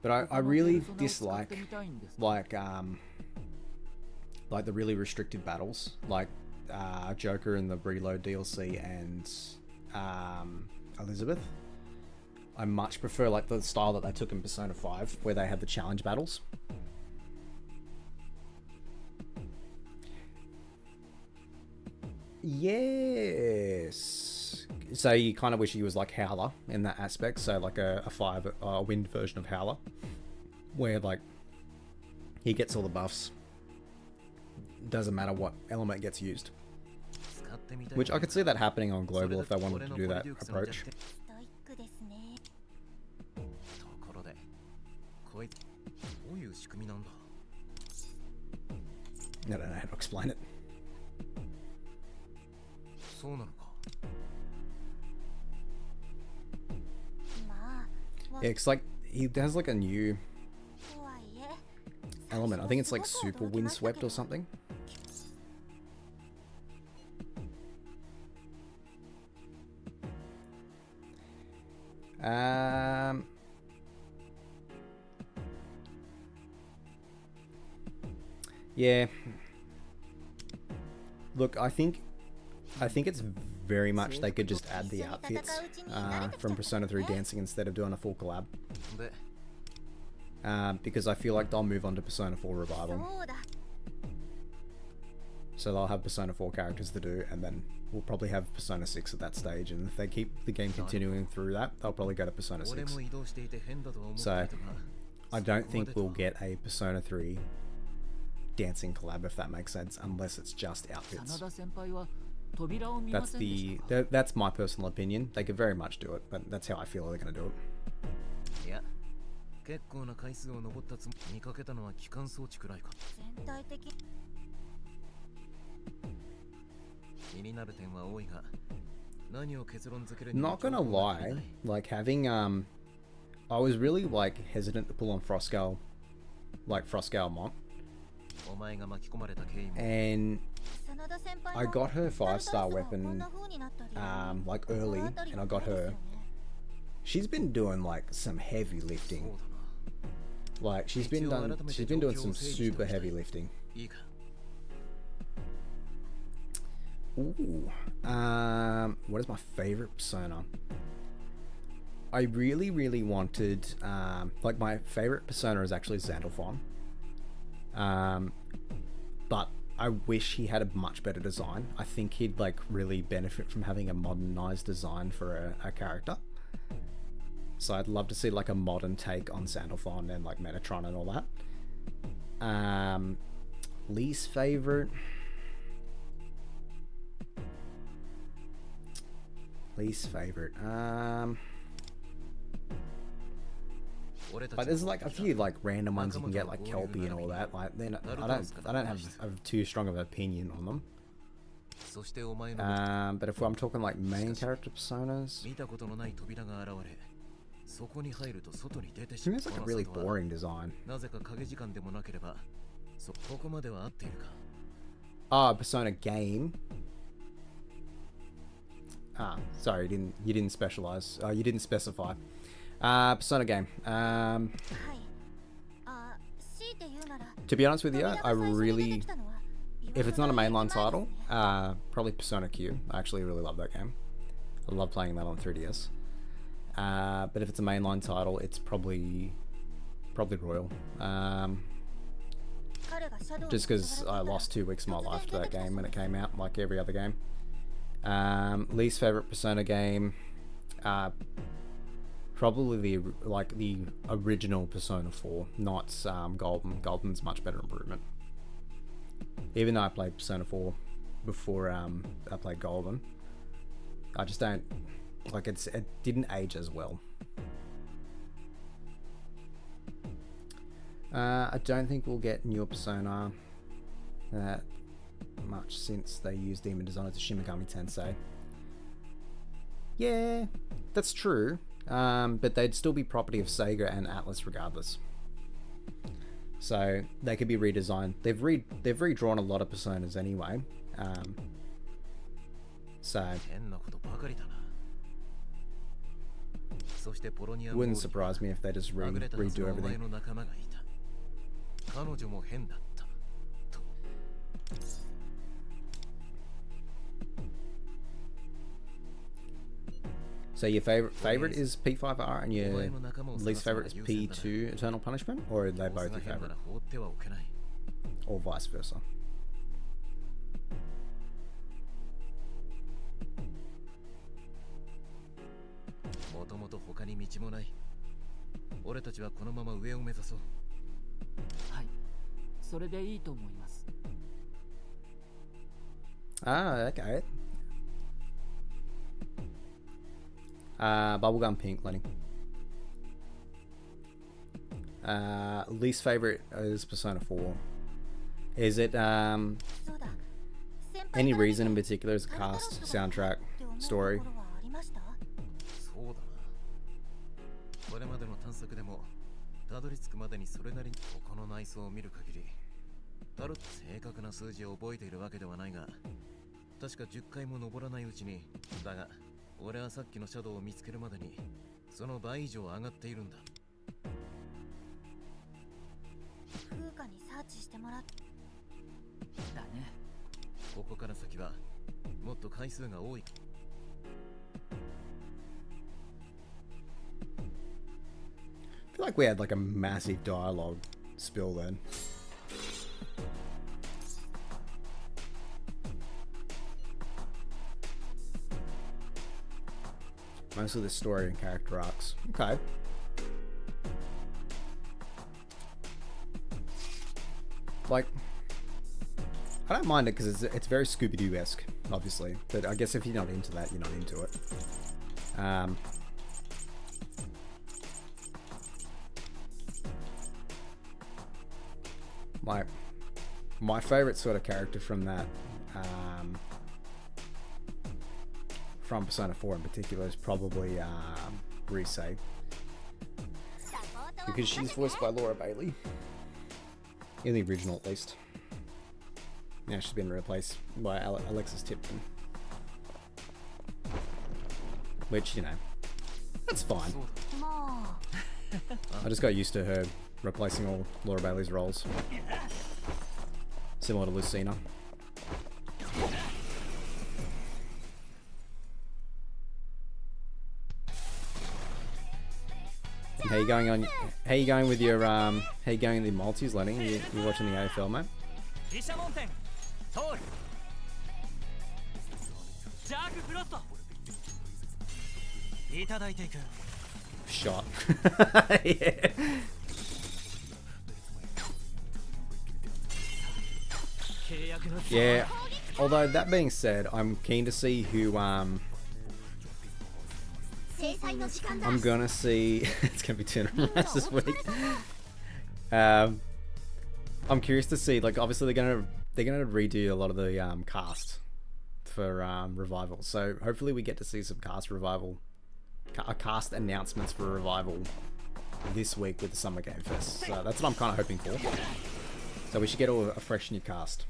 But I really dislike like the really restricted battles, like Joker in the Reload DLC and Elizabeth. I much prefer like the style that they took in Persona 5, where they had the challenge battles. Yes. So you kind of wish he was like Howler in that aspect. So like a wind version of Howler, where like he gets all the buffs. Doesn't matter what element gets used. Which I could see that happening on global if they wanted to do that approach. I don't know how to explain it. Yeah, it's like he has like a new element. I think it's like Super Windswept or something. Yeah. Look, I think it's very much they could just add the outfits from Persona 3 Dancing instead of doing a full collab. Because I feel like they'll move on to Persona 4 Revival. So they'll have Persona 4 characters to do, and then we'll probably have Persona 6 at that stage, and if they keep the game continuing through that, they'll probably go to Persona 6. So I don't think we'll get a Persona 3 Dancing collab, if that makes sense, unless it's just outfits. That's my personal opinion. They could very much do it, but that's how I feel they're going to do it. Yeah. Not gonna lie, like having I was really like hesitant to pull on Frostgale, like Frostgale Mont. And I got her 5-star weapon like early, and I got her. She's been doing like some heavy lifting. Like she's been doing some super heavy lifting. Ooh. What is my favorite persona? I really wanted like my favorite persona is actually Xandalfon. But I wish he had a much better design. I think he'd like really benefit from having a modernized design for a character. So I'd love to see like a modern take on Xandalfon and like Metatron and all that. Least favorite. Like there's like a few like random ones you can get, like Kelpie and all that. Like then I don't have too strong of an opinion on them. But if I'm talking like main character personas, he has like a really boring design. Persona game. Sorry, you didn't specialize. You didn't specify. Persona game. To be honest with you, I really if it's not a mainline title, probably Persona Q. I actually really love that game. I love playing that on 3DS. But if it's a mainline title, it's probably Royal. Just because I lost 2 weeks of my life to that game when it came out, like every other game. Least favorite Persona game, probably the original Persona 4, not Golden. Golden's much better improvement. Even though I played Persona 4 before I played Golden, I just don't like it didn't age as well. I don't think we'll get newer Persona that much since they used Demon Designer to Shin Megami Tensei. Yeah, that's true, but they'd still be property of Sega and Atlas regardless. So they could be redesigned. They've redrawn a lot of Personas anyway. So wouldn't surprise me if they just redo everything. So your favorite is P5R and your least favorite is P2 Eternal Punishment, or are they both your favorite? Or vice versa? Ah, okay. Bubblegum Pink, Lenny. Least favorite is Persona 4. Is it any reason in particular? Is it cast, soundtrack, story? これまでの探索でもたどり着くまでにそれなりにここの内装を見る限り正確な数字を覚えているわけではないが確か10回も登らないうちにだが俺はさっきのシャドウを見つけるまでにその倍以上上がっているんだ風花にサーチしてもらっだねここから先はもっと回数が多い I feel like we had like a massive dialogue spill then. Mostly the story and character arcs. Okay. Like, I don't mind it because it's very Scooby-Doo-esque, obviously. But I guess if you're not into that, you're not into it. My favorite sort of character from that, from Persona 4 in particular, is probably Rise, because she's voiced by Laura Bailey in the original, at least. Now she's been replaced by Alexis Tipton, which, you know, that's fine. I just got used to her replacing all Laura Bailey's roles. Similar to Lucina. And how you going on? How you going with your how you going with the multis, Lenny? You watching the AFL, mate? Shot. Yeah. Yeah, although that being said, I'm keen to see who I'm gonna see. It's gonna be tournament this week. I'm curious to see, like, obviously they're gonna redo a lot of the cast for Revival, so hopefully we get to see some cast announcements for Revival this week with the Summer Game Fest. So that's what I'm kind of hoping for. So we should get a fresh new cast.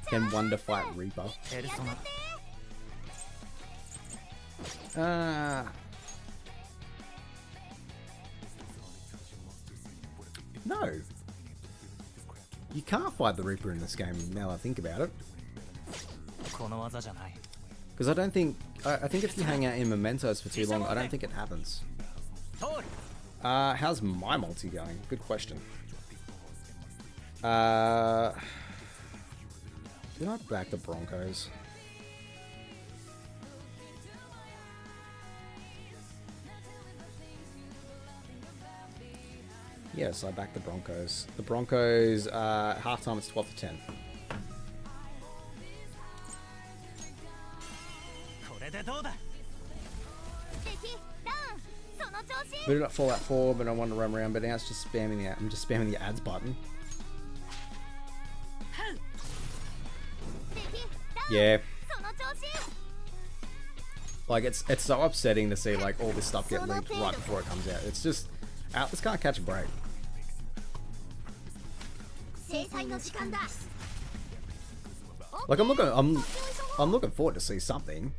Can Wonder fight Reaper? No. You can't fight the Reaper in this game, now I think about it. この技じゃない。 Because I don't think... I think if you hang out in mementos for too long, I don't think it happens. How's my multi going? Good question. Did I back the Broncos? Yes, I backed the Broncos. The Broncos, halftime it's 12 to 10. これでどうだ。 敵ダウンその調子 Booted up Fallout 4, but I want to run around, but now it's just spamming the I'm just spamming the ads button. 敵ダウン Yeah. その調子 Like it's so upsetting to see like all this stuff get leaked right before it comes out. It's just Atlas can't catch a break. 制裁の時間だ Like I'm looking forward to see something.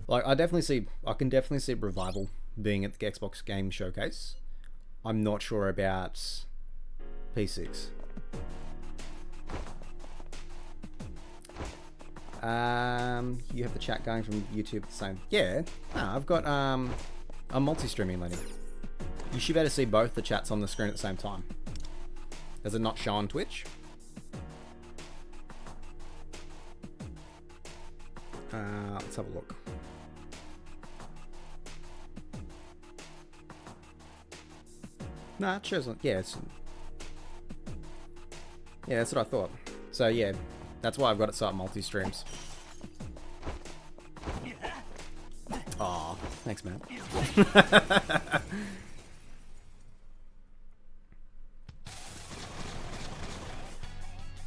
Like I can definitely see Revival being at the Xbox Game Showcase. I'm not sure about P6. You have the chat going from YouTube at the same. Yeah, no, I've got I'm multi-streaming, Lenny. You should be able to see both the chats on the screen at the same time. Does it not show on Twitch? Let's have a look. Nah, it shows on. Yeah, that's what I thought. So yeah, that's why I've got it set up multi-streams. Aw, thanks, man.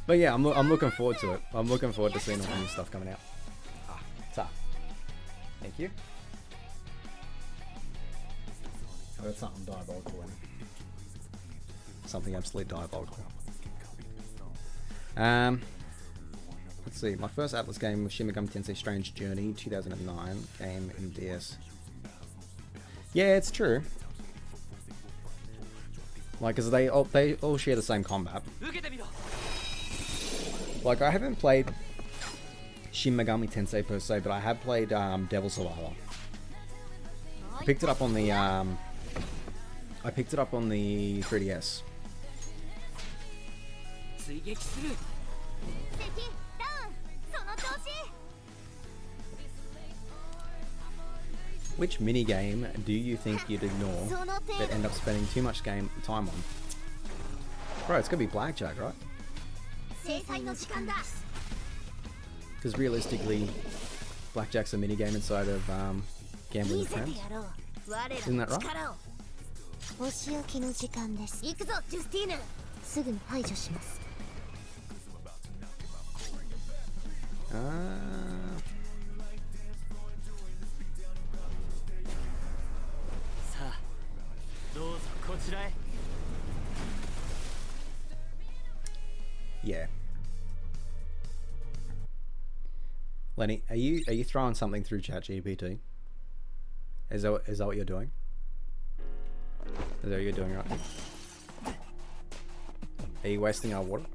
But yeah, I'm looking forward to it. I'm looking forward to seeing all the new stuff coming out. Ta. Thank you. Oh, that's something diabolical in it. Something absolutely diabolical. Let's see. My first Atlas game was Shin Megami Tensei Strange Journey 2009 game in DS. Yeah, it's true. Like, cause they all share the same combat. Like, I haven't played Shin Megami Tensei per se, but I have played Devil Survivor. I picked it up on the 3DS. 追撃する。 敵ダウンその調子 Which minigame do you think you'd ignore but end up spending too much game time on? Bro, it's gonna be blackjack, right? 制裁の時間だ Because realistically, blackjack's a minigame inside of Gambling 見 with せて Friends. やろう我ら Isn't that の right? 力をお仕置きの時間です行くぞジュスティーヌすぐに排除します さあ、どうぞこちらへ。 Yeah. Lenny, are you throwing something through ChatGPT? Is that what you're doing? Is that what you're doing right now? Are you wasting our water?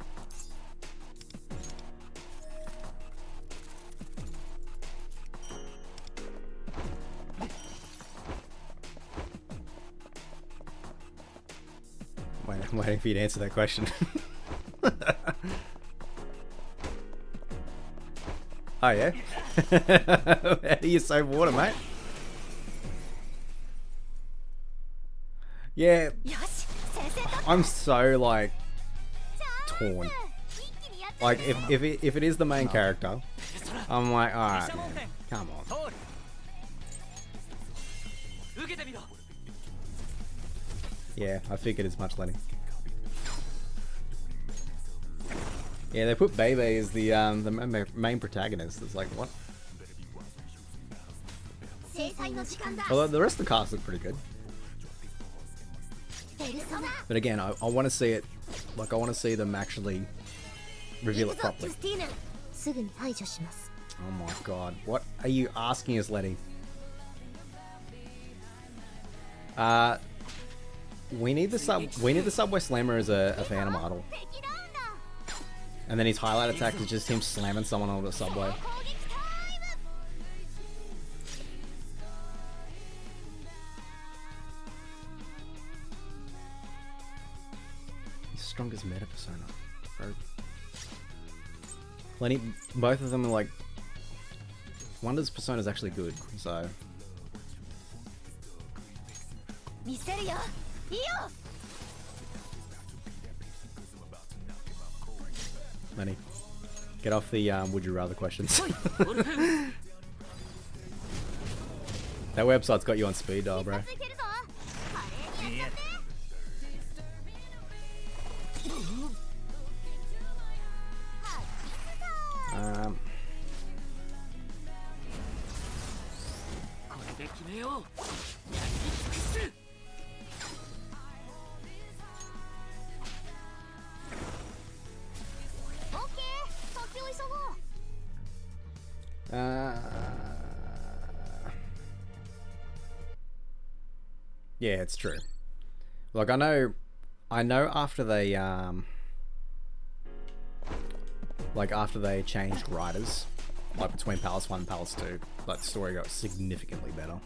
I'm waiting for you to answer that question. Oh yeah? How do you save water, mate? Yeah, よし先生と I'm so like torn. 一気にやって Like if it is the main character, I'm like, alright man, come on. 通る。受けてみろ。 Yeah, I figured as much, Lenny. Yeah, they put Bebe as the main protagonist. It's like what? 制裁の時間だ Although the rest of the cast look pretty good. ペルソナ But again, I want to see it. Like I want to see them actually 行 reveal く it ぞ properly. ジュスティーヌすぐに排除します Oh my god, what are you asking us, Letty? We need the Subway Slammer as a Phantom Idol. And then his highlight attack is just him slamming someone on the subway. His strongest meta persona. Bro. Plenty, both of them are like... Wonder's persona is actually good, so... Lenny, get off the would you rather questions. That website's got you on speed dial, bro. Yeah, it's true. Like I know after they after they changed writers, like between Palace 1 and Palace 2, like the story got significantly better.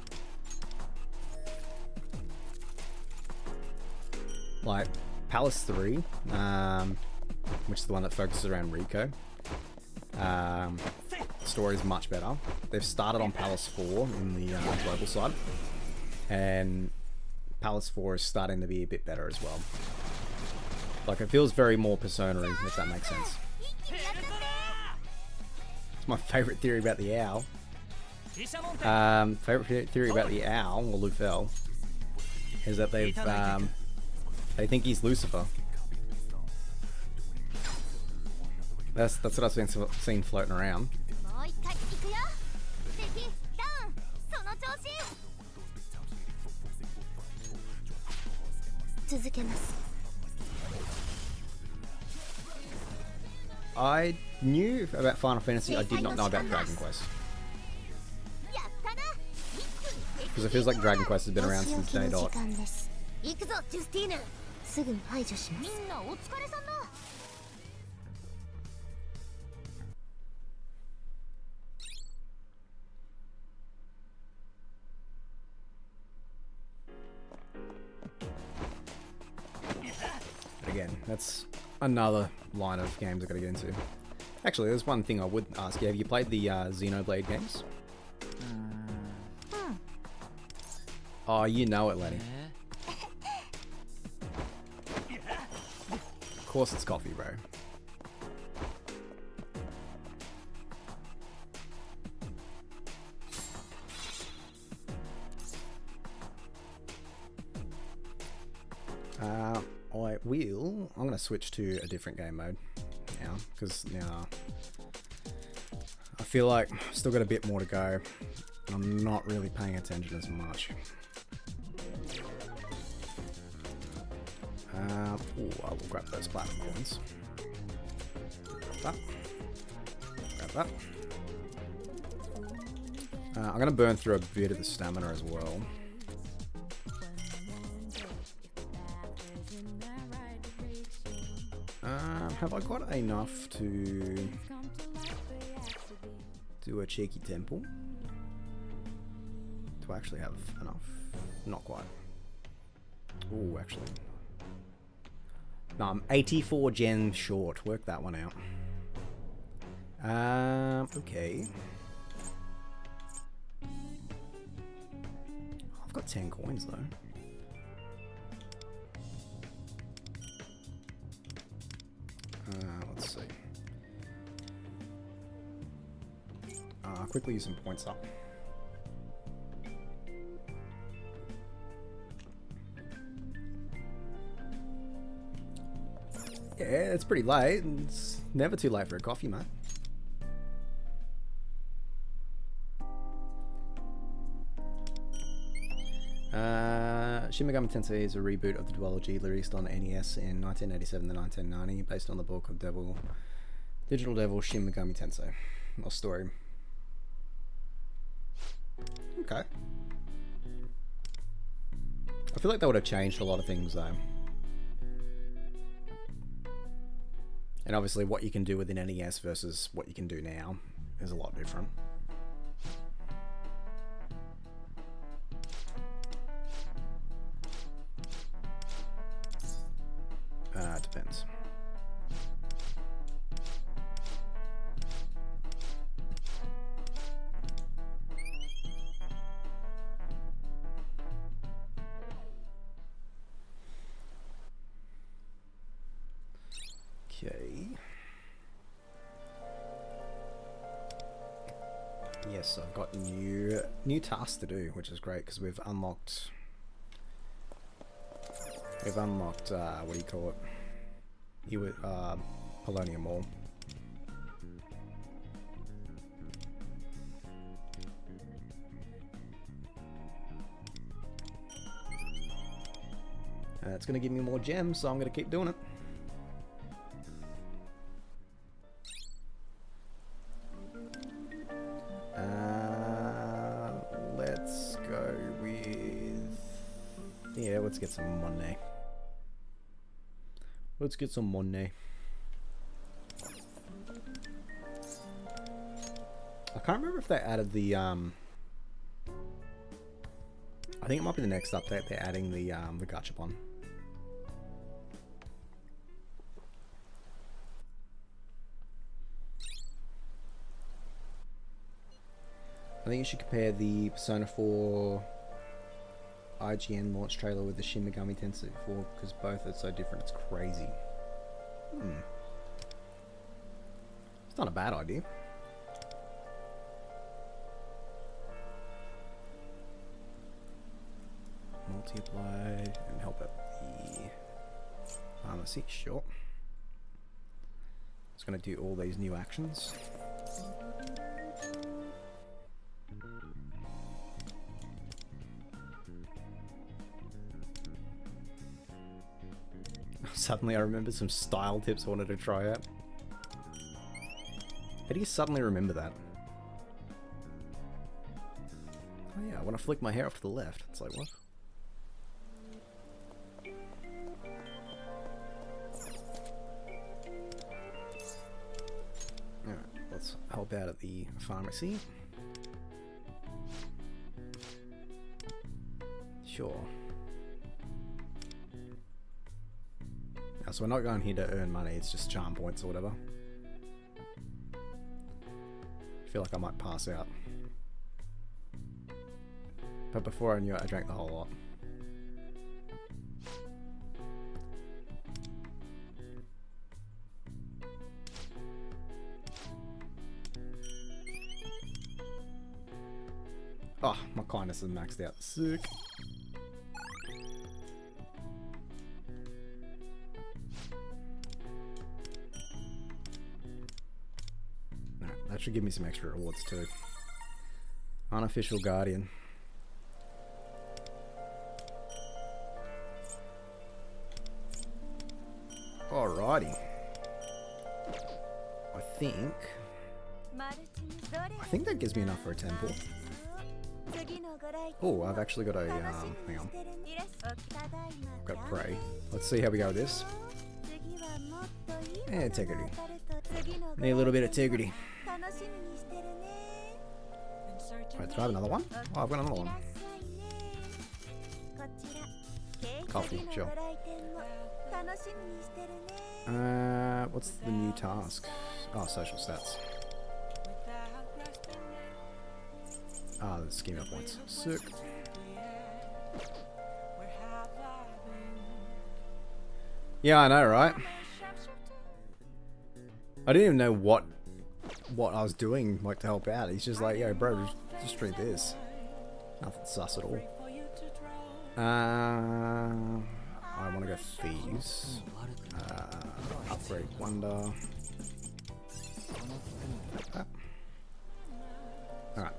Like Palace 3, which is the one that focuses around Rico, the story is much better. They've started on Palace 4 in the global side, and Palace 4 is starting to be a bit better as well. Like, it feels very more Persona-y, if that makes sense. It's my favourite theory about the owl. Favourite theory about the owl, or Lufel, is that they think he's Lucifer. That's what I've seen floating around. I knew about Final Fantasy, I did not know about Dragon Quest. Because it feels like Dragon Quest has been around since day dot. Again, that's another line of games I gotta get into. Actually, there's one thing I would ask you. Have you played the Xenoblade games? Oh, you know it, Lenny. Of course it's coffee, bro. I'm going to switch to a different game mode now, because now I feel like I've still got a bit more to go. I'm not really paying attention as much. I will grab those platinum coins. Grab that. I'm going to burn through a bit of the stamina as well. Have I got enough to do a cheeky temple? Do I actually have enough? Not quite. Oh, actually. No, I'm 84 gems short. Work that one out. Okay. I've got 10 coins though. Let's see. I'll quickly use some points up. Yeah, it's pretty late. It's never too late for a coffee, mate. Shin Megami Tensei is a reboot of the duology released on NES in 1987 to 1990, based on the book of Digital Devil Shin Megami Tensei. Or story. Okay. feel like that would have changed a lot of things though. And obviously what you can do with an NES versus what you can do now is a lot different. It depends. Okay. Yes, I've got new tasks to do, which is great because we've unlocked what do you call it? Polonium Mall. It's going to give me more gems, so I'm going to keep doing it. Let's go with... Yeah, let's get some money. Let's get some money. I can't remember if they added the I think it might be the next update. They're adding the gachapon. I think you should compare the Persona 4 IGN launch trailer with the Shin Megami Tensei 4 because both are so different. It's crazy. It's not a bad idea. Multiply and help at the pharmacy. Sure. It's going to do all these new actions. Suddenly I remember some style tips I wanted to try out. How do you suddenly remember that? Oh yeah, I want to flick my hair off to the left. It's like, what? Alright, let's help out at the pharmacy. Sure. So we're not going here to earn money, it's just charm points or whatever. I feel like I might pass out. But before I knew it, I drank the whole lot. Oh, my kindness is maxed out. Sick. That should give me some extra rewards too. Unofficial Guardian. Alrighty. I think that gives me enough for a temple. Oh, I've actually got a hang on. I've got pray. Let's see how we go with this. And integrity. Need a little bit of integrity. Wait, do I have another one? Oh, I've got another one. Coffee, sure. What's the new task? Oh, social stats. Ah, the schema points. Sick. Yeah, I know, right? I didn't even know what I was doing, like, to help out. He's just like, yo, bro, just read this. Nothing sus at all. I want to go thieves. Upgrade wonder. Alright.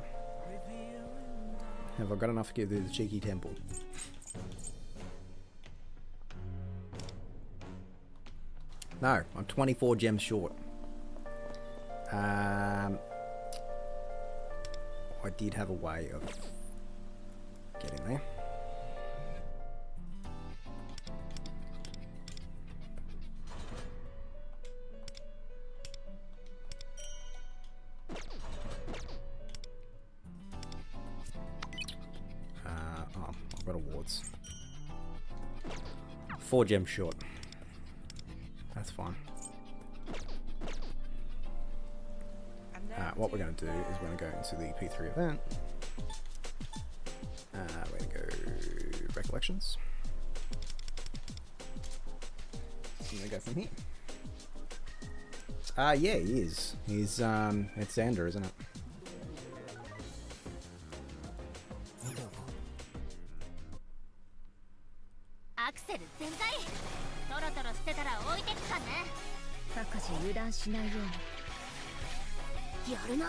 Have I got enough to give the cheeky temple? No, I'm 24 gems short. I did have a way of getting there. 4 gems short. That's fine. What we're going to do is we're going to go into the P3 event. We're going to go Recollections. I'm going to go from here. Yeah, he is. He's, it's Xander, isn't it? Axel 全開トロトロしてたら置いてくかね各自油断しないようにやるな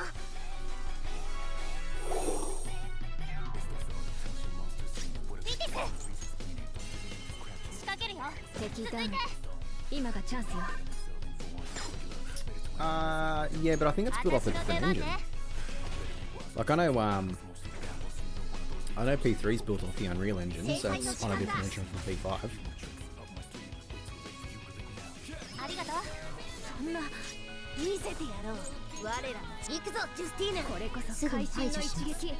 見てて仕掛けるよ敵ダウン今がチャンスよ Yeah, but I think it's built off a different engine. Like I know P3's built off the Unreal Engine, so it's on a different engine from P5. ありがとうそんな見せてやろう我ら行くぞジュスティーヌこれこそ会心の一撃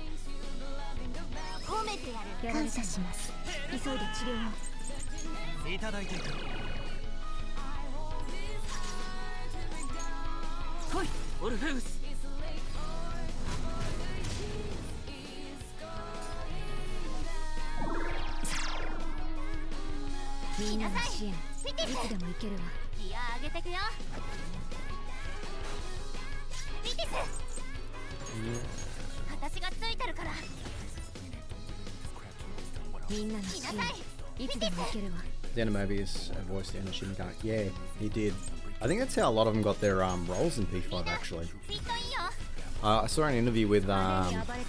褒めてやる感謝します急いで治療をいただいていく来いオルフェウスみんなの支援いつでもいけるわギア上げてくよ見てて私がついてるからみんなの支援いつでもいけるわ Xander Mobius voiced in Shin Megami. Yeah, he did. I think that's how a lot of them got their roles in P5 actually. フィットいいよ I saw an interview with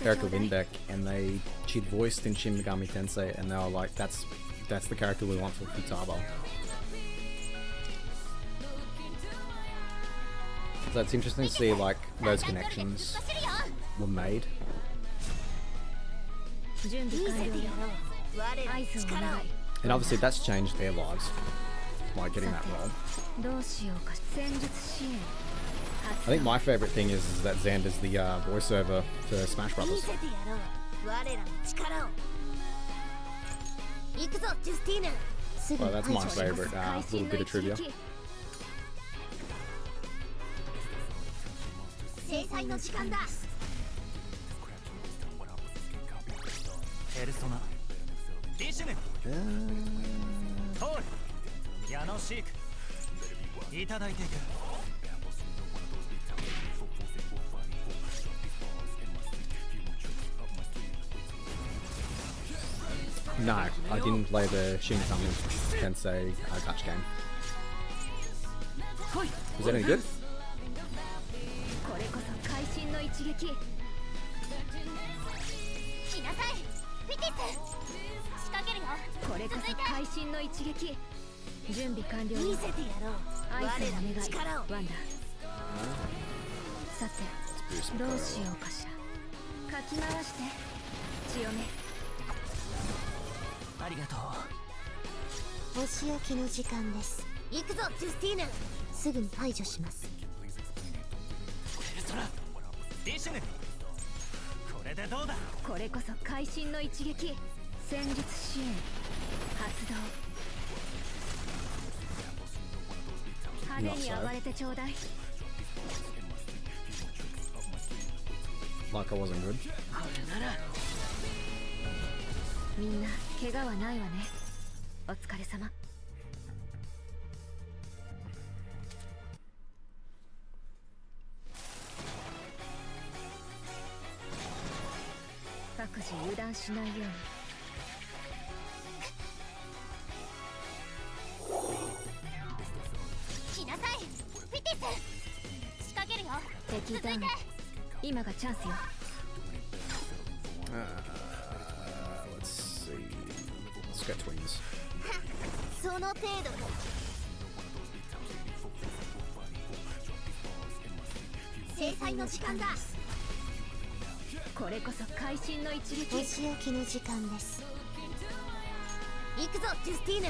Erika Lindbeck, and she'd voiced in Shin Megami Tensei, and they were like, "That's the character we want for Futaba." So it's interesting to see like those connections were made. 準備完了よ合図をお願い And obviously that's changed their lives, like getting that role. どうしようか戦術支援 I think my favourite thing is that Xander's the voiceover for Smash 見 Brothers. せてやろう我らの力を行くぞジュスティーヌすぐ Well, に that's 排 my 除します favourite little bit of trivia. 制裁の時間だペルソナディシュネトール矢野シークいただいていく No, I didn't play the Shin Megami Tensei touch game. Was that any good? これこそ会心の一撃来なさいフィティス仕掛けるよこれこそ会心の一撃準備完了見せてやろう合我らの図をお願い力をワンダさてどうしようかしらかき回して強めありがとうお仕置きの時間です行くぞジュスティーヌすぐに排除しますペルソナディシュネこれでどうだこれこそ会心の一撃戦術支援発動派手に暴れてちょうだい Like I wasn't good. これならみんな怪我はないわねお疲れ様各自油断しないように来なさいフィティス仕掛けるよ敵ダウン今がチャンスよ Let's see. Let's go twins. その程度制裁の時間だこれこそ会心の一撃お仕置きの時間です行くぞジュスティーヌ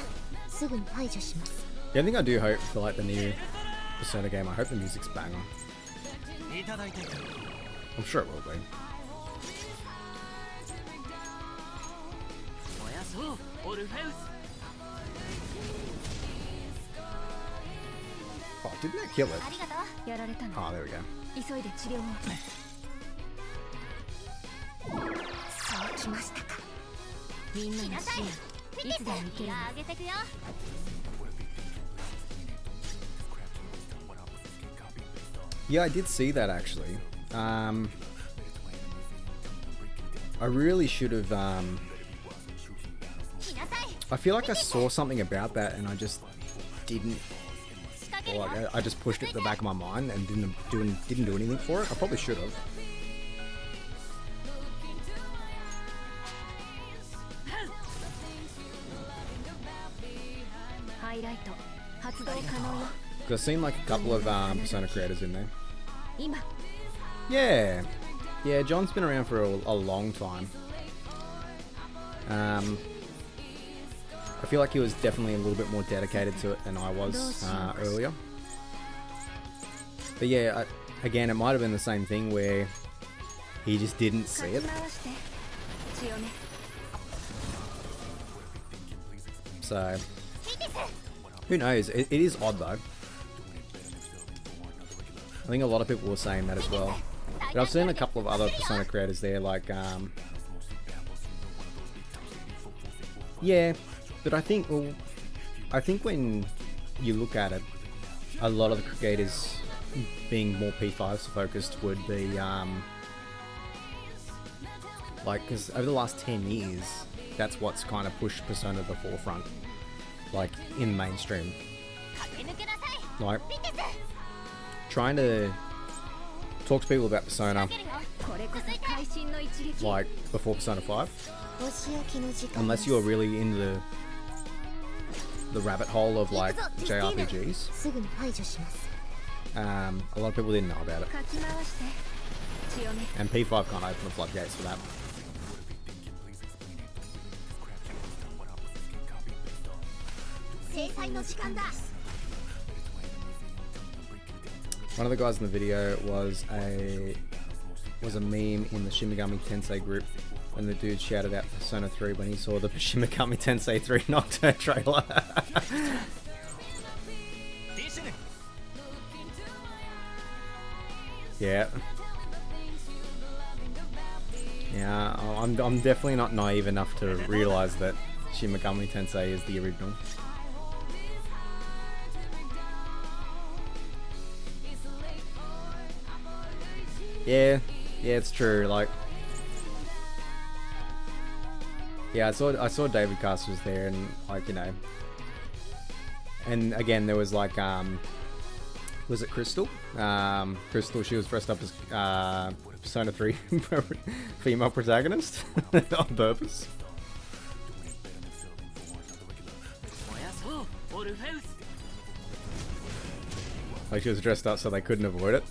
すぐに排除します Yeah, I think I do hope for like the new Persona game. I hope the music's bang on. いただいていく I'm sure it will be. 燃やそうオルフェウス Oh, didn't that kill it? ありがとう。やられたの。 Oh, there we go. 急いで治療を。そうきましたか。みんなの支援いつでも行けるの。あげてくよ。 Yeah, I did see that actually. I really should have. I feel like I saw something about that and I just didn't. Or like I just pushed it to the back of my mind and didn't do anything for it. I probably should have. ハイライト発動可能よ。 Because I've seen like a couple of Persona creators in there. 今 Yeah, yeah. John's been around for a long time. I feel like he was definitely a little bit more dedicated to it than I was earlier. But yeah, again, it might have been the same thing where he just didn't see it. 回して強め。 So, who knows? It is odd though. I think a lot of people were saying that as well. But I've seen a couple of other Persona creators there, like, yeah, but I think, well, I think when you look at it, a lot of the creators being more P5 focused would be, like, because over the last 10 years, that's what's kind of pushed Persona to the forefront, like, in mainstream. Like, trying to talk to people about Persona, これこそ会心の一撃。 like, before Persona 5, お仕置きの時間。 unless you're really into the rabbit hole of, like, JRPGs, すぐに排除します。 a lot of people didn't know about it. かき回して強め。 And P5 can't open the floodgates for that. 制裁の時間だ。 One of the guys in the video was a meme in the Shin Megami Tensei group, and the dude shouted out Persona 3 when he saw the Shin Megami Tensei 3 Nocturne trailer. Yeah. Yeah, I'm definitely not naive enough to realize that Shin Megami Tensei is the original. Yeah, it's true. Like, yeah, I saw David Cast was there, and like, you know, and again there was like was it Crystal? Crystal, she was dressed up as Persona 3 female protagonist on purpose. Like, she was dressed up so they couldn't avoid it.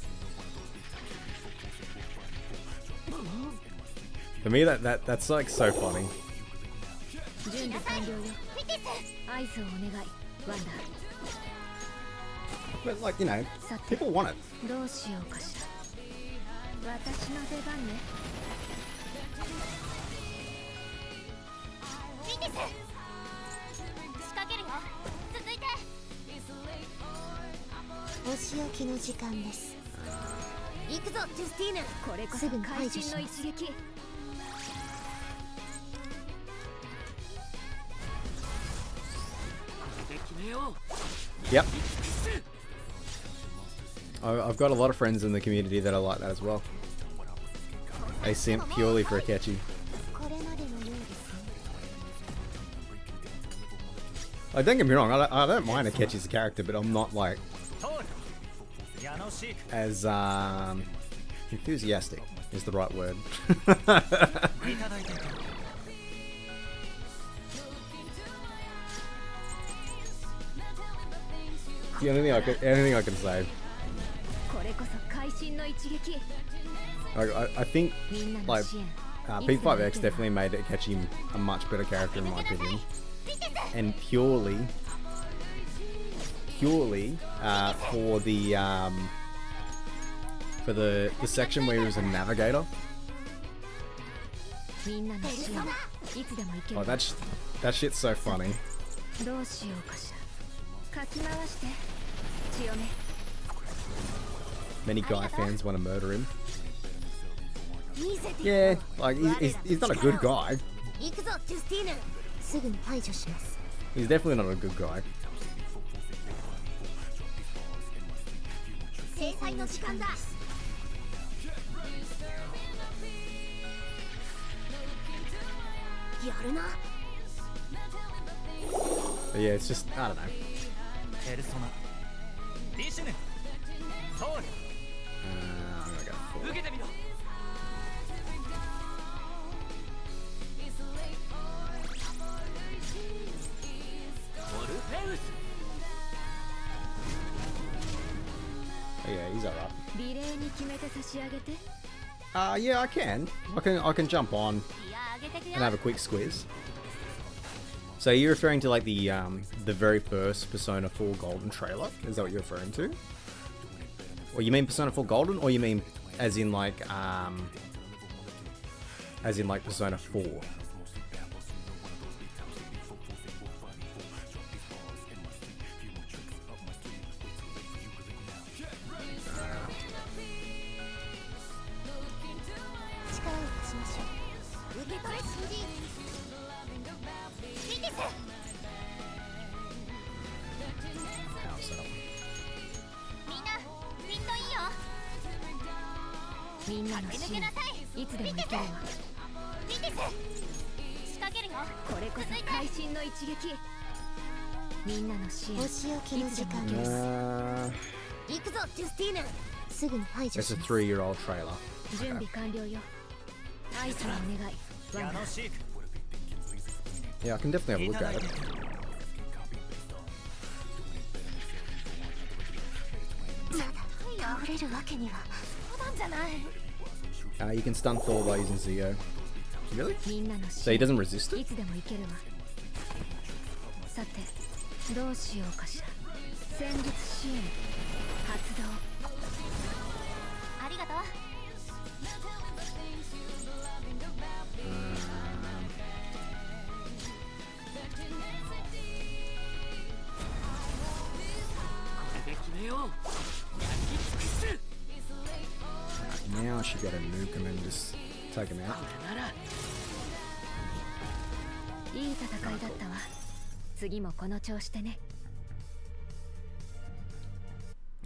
To me, that's like so funny. 準備完了よ。合図をお願い。ワンダ But like, you know, people want it. ー。どうしようかしら。私の出番ね。仕掛けるよ。続いて。お仕置きの時間です。行くぞ、ジュスティーヌ。これこそ会心の一撃。 Yep. I've got a lot of friends in the community that are like that as well. They simp purely for Akechi. これまでのようですね。 Like, don't get me wrong, I don't mind Akechi as a character, but I'm not like as enthusiastic is the right word. The anything I can say. I think like P5X definitely made Akechi a much better character in my opinion, and purely for the section where he was a navigator. Oh, that shit's so funny. どうしようかしら。かき回して強め。Many guy fans want to murder him. Yeah, like he's not a good guy. 行くぞジュスティーヌすぐに排除します He's definitely not a good guy. 制裁の時間だ やるな But yeah, it's just I don't know. ペルソナディシュネソウル I'm gonna go for 受けてみろ オルフェウス Oh, yeah, he's alright. 美麗に決めて差し上げて Yeah, I can. I can jump on いや上げてくよ and have a quick squeeze. So you're referring to like the very first Persona 4 Golden trailer? Is that what you're referring to? Or you mean Persona 4 Golden, or you mean as in like Persona 4? How's that? みんなフィットいいよみんなの支援いつでも行けるわミテス仕掛けるよこれこそ会心の一撃みんなの支援お仕置きの時間です行くぞジュスティーヌすぐに排除 It's し a ます 3-year-old trailer. 準備完了よアイスのお願いワンダヤノシーク Yeah, I can definitely have a look at it. まだ倒れるわけにはそうなんじゃない You can stun Thor by using Zeo. Really? みんなの So 支 he 援 doesn't resist い it? つでも行けるわさてどうしようかしら戦術支援発動ありがとう Now I should get a nuke and then just take him out. いい戦いだったわ次もこの調子でね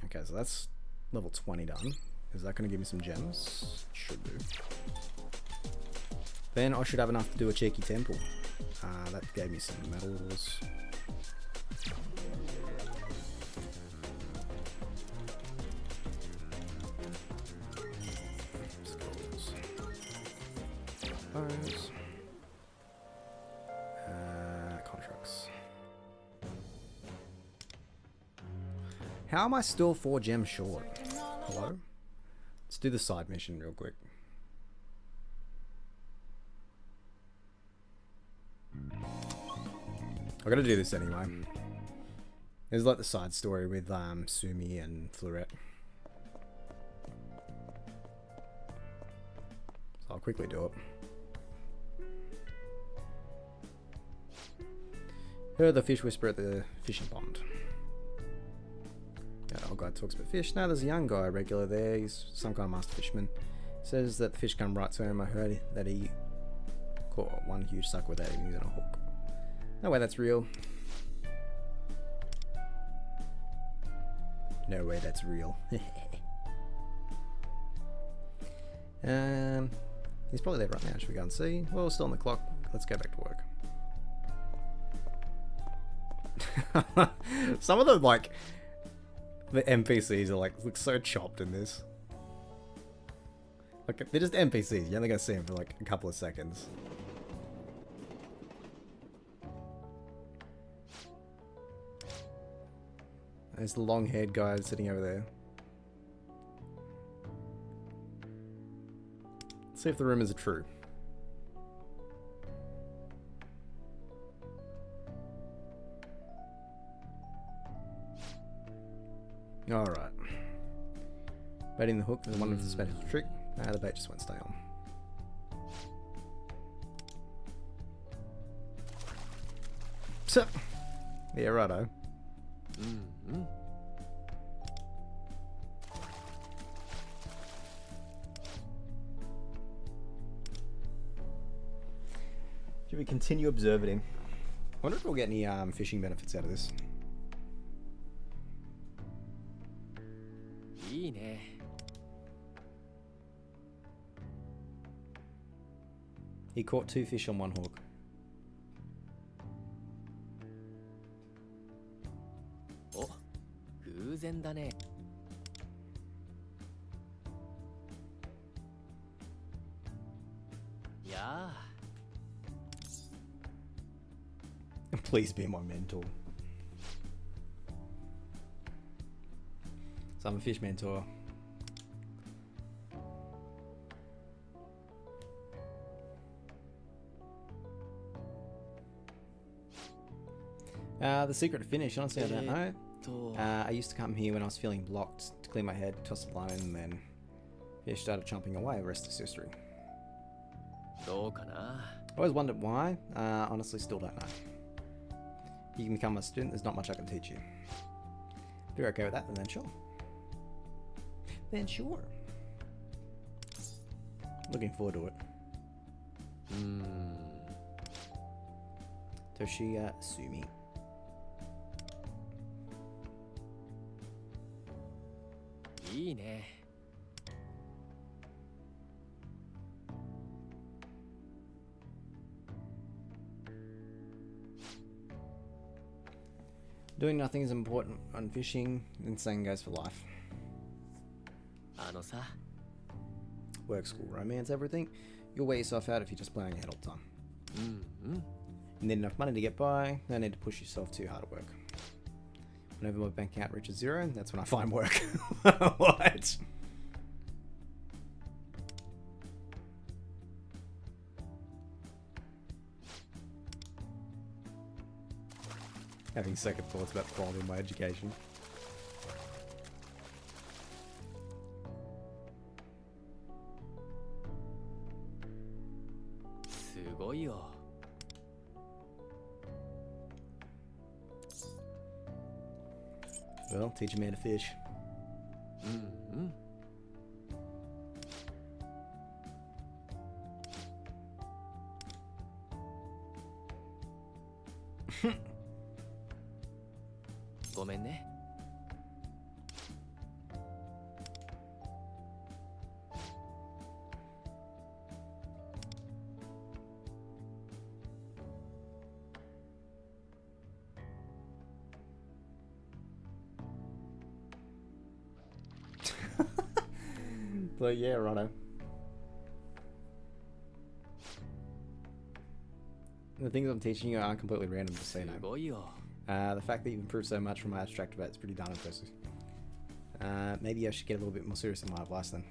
Okay, so that's level 20 done. Is that going to give me some gems? Should do. Then I should have enough to do a cheeky temple. That gave me some medals. Skulls. Those. Contracts. How am I still 4 gems short? Hello? Let's do the side mission real quick. I gotta do this anyway. It's like the side story with Sumi and Fleurette. So I'll quickly do it. Heard the fish whisper at the fishing pond. That old guy talks about fish. Now there's a young guy regular there. He's some kind of master fisherman. Says that the fish come right to him. I heard that he caught one huge sucker without even using a hook. No way that's real. No way that's real. He's probably there right now. Should we go and see? Well, we're still on the clock. Let's go back to work. Some of the the NPCs are look so chopped in this. Like they're just NPCs. You're only gonna see them for like a couple of seconds. There's the long-haired guy sitting over there. Let's see if the rumors are true. Alright. Baiting the hook is one of the special trick. The bait just won't stay on. So, yeah, righto. Should we continue observing him? I wonder if we'll get any fishing benefits out of this. いいね。 He caught 2 fish on 1 hook. お、偶然だね。いやあ。 Please be my mentor. So I'm a fish mentor. The secret to finish, honestly, I don't know. I used to come here when I was feeling blocked to clear my head, toss the line in, and then fish started chomping away. The rest is history. どうかな。 I always wondered why. Honestly, still don't know. You can become a student, there's not much I can teach you. If you're okay with that, then sure. Then sure. Looking forward to it. Toshiya Sumi.いいね。 Doing nothing is important on fishing, and same goes for life. あのさ。 Work, school, romance, everything. You'll wear yourself out if you're just playing your head all the time. You need enough money to get by, no need to push yourself too hard at work. Whenever my bank account reaches 0, that's when I find work. What? Having second thoughts about the quality of my education. Well, teach a man to fish. But yeah, righto. The things I'm teaching you aren't completely random, just so you know. The fact that you've improved so much from my abstract debate is pretty darn impressive. Maybe I should get a little bit more serious in my advice then.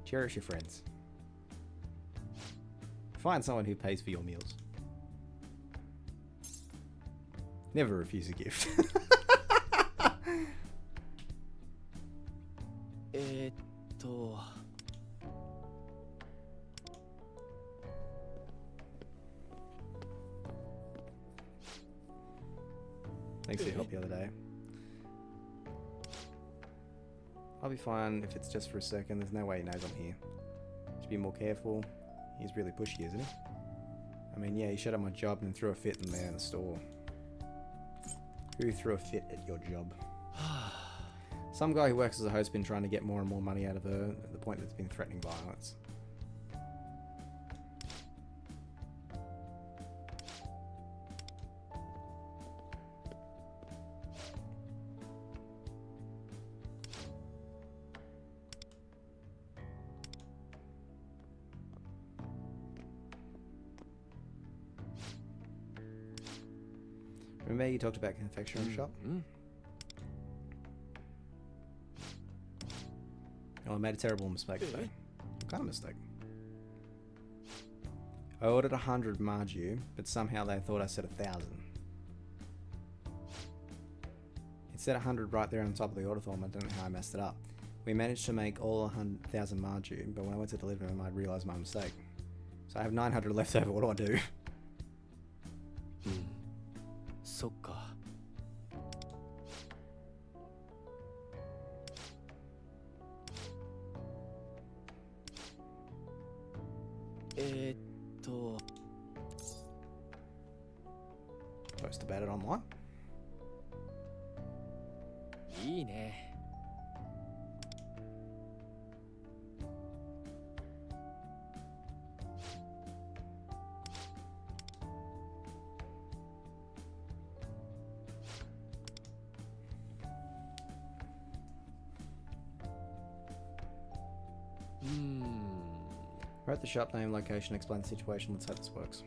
Cherish your friends. Find someone who pays for your meals. Never refuse a gift. Thanks for your help the other day. I'll be fine if it's just for a second. There's no way he knows I'm here. Should be more careful. He's really pushy, isn't he? I mean, yeah, he shut up my job and threw a fit in there in the store. Who threw a fit at your job? Some guy who works as a host been trying to get more and more money out of her at the point that it's been threatening violence. Remember you talked about confectionery shop? Oh, I made a terrible mistake today. What kind of mistake? I ordered 100 marju, but somehow they thought I said 1,000. It said 100 right there on top of the order form. I don't know how I messed it up. We managed to make all 100,000 marju, but when I went to deliver them, I realised my mistake. So I have 900 left over. What do I do? そっか。Post about it online. いいね。Write the shop name, location, explain the situation. Let's hope this works.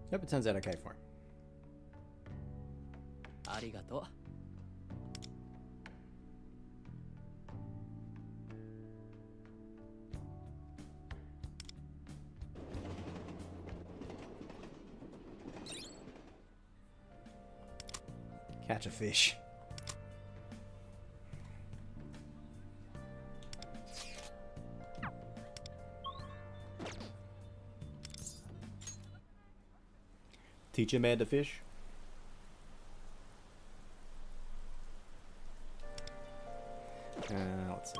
Hope it turns out okay for him. ありがとう。Catch a fish. Teach a man to fish. Let's see.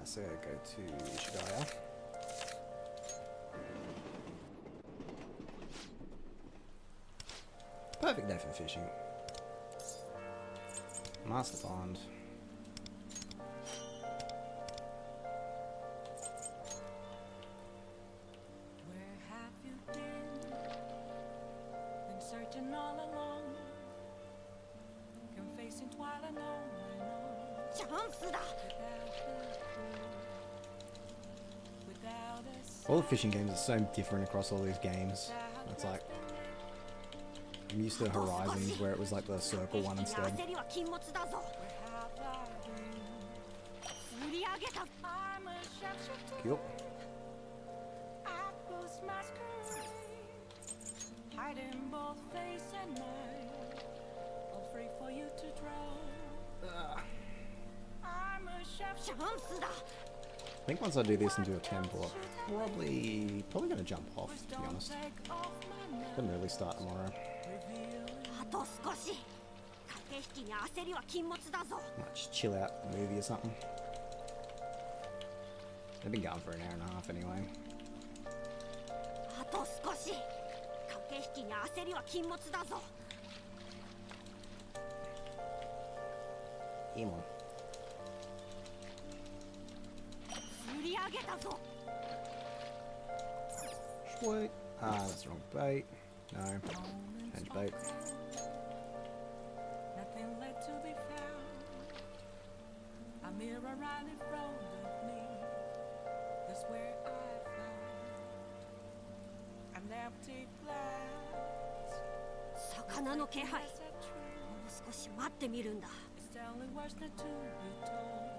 So go to Yukari. Perfect day for fishing. Master Pond. Where have you been? Been searching all along. Confessing while alone and on. チャンスだ。 Without a All the fishing games are so different across all these games. It's like I'm used to Horizons where it was like the circle one instead. 焦りは禁物だぞ。 釣り上げた。 I'm a sharpshooter. Yup. Apples masquerade. Hiding both face and mind. All free for you to draw. I'm a チャ sharpshooter. ンスだ。 I think once I do this and do a temple, I'm probably gonna jump off, to be honest. Take off my mask. Couldn't really start tomorrow. あと少し。駆け引きに焦りは禁物だぞ。 Might just chill out, movie or something. They've been going for an hour and a half anyway. あと少し。駆け引きに焦りは禁物だぞ。 Come on. 釣り上げたぞ。 Sweet. Ah, that's the wrong bait. No. Change bait. Nothing left to be found. A mirror right in front of me. That's where I found an empty glass. 魚の気配。も That's a truth. う少し待ってみるんだ。 It's the only words that to be told.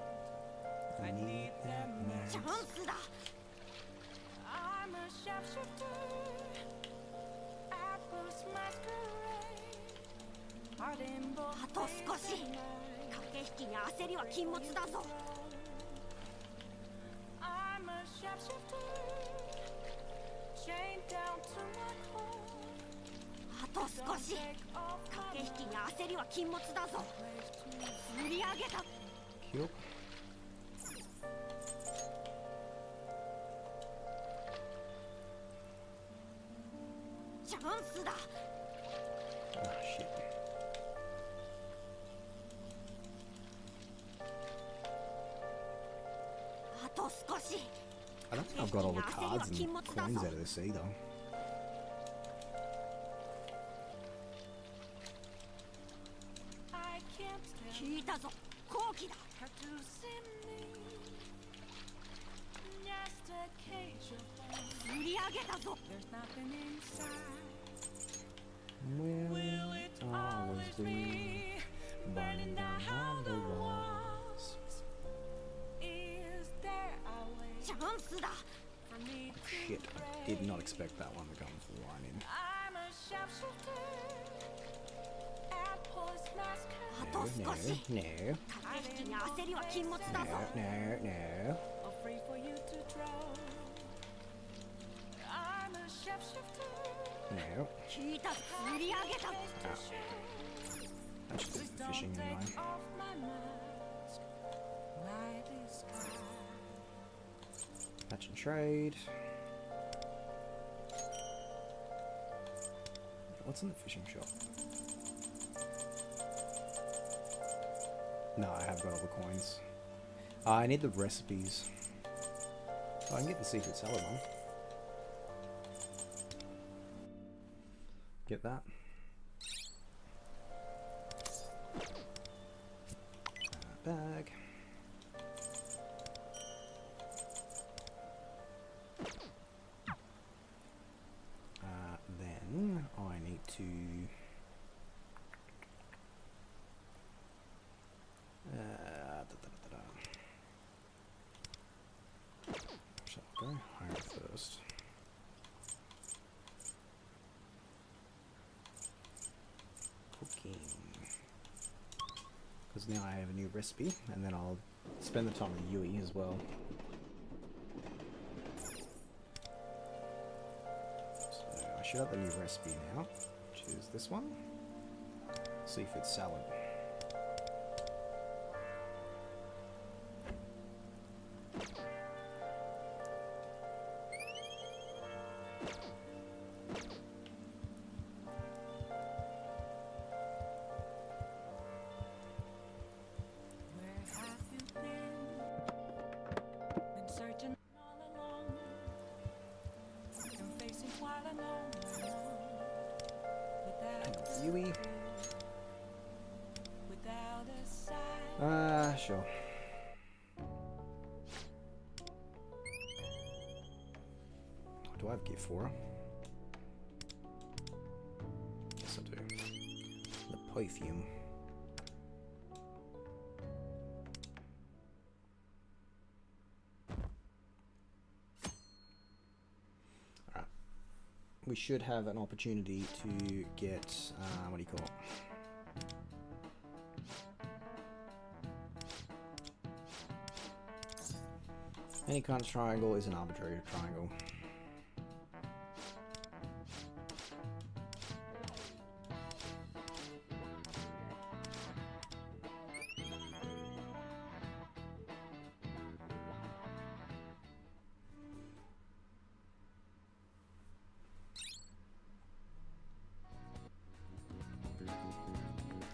I need that チャ match. ンスだ。 I'm a sharpshooter. Apples masquerade. Heart in both あと少し。 face and mind. 駆け引きに焦りは禁物だぞ。 I'm a sharpshooter. Chained down to my core. あと少し。 Take off 駆け引きに焦りは禁物だぞ。釣り上げた。 Cute. チャンスだ。 Oh, shit. あと少し。 I don't think I've got all the cards and coins out of this either. I can't stand 聞いたぞ。好機だ。 her to see me. Just a cage of bones. 釣り上げたぞ。 There's nothing inside. Will Will it always be burning down the walls? Is there a way チャンスだ。 for me to Shit, I did not expect that one to come flying in. I'm a sharpshooter. Apples あ masquerade. と No, 少し。 no, 駆け引きに焦りは禁物だぞ。 no, no. All free for you to draw. I'm a sharpshooter. No. 聞いた釣り上げた That's just fishing anyway. Off my mask, lightly sky. Catch and trade. What's in the fishing shop? No, I have got all the coins. I need the recipes. Oh, I can get the secret salad one. Get that. Bag. Then I need to shall I go home first? Cooking. Because now I have a new recipe, and then I'll spend the time with Yui as well. So I should have the new recipe now, which is this one. Seafood salad. Where have you been? Been searching all along. Been facing quite a long without Yui. without a sign. Sure. Do I have gift for her? Yes, I do. The perfume. Alright. We should have an opportunity to get, what do you call it? Any kind of triangle is an arbitrary triangle.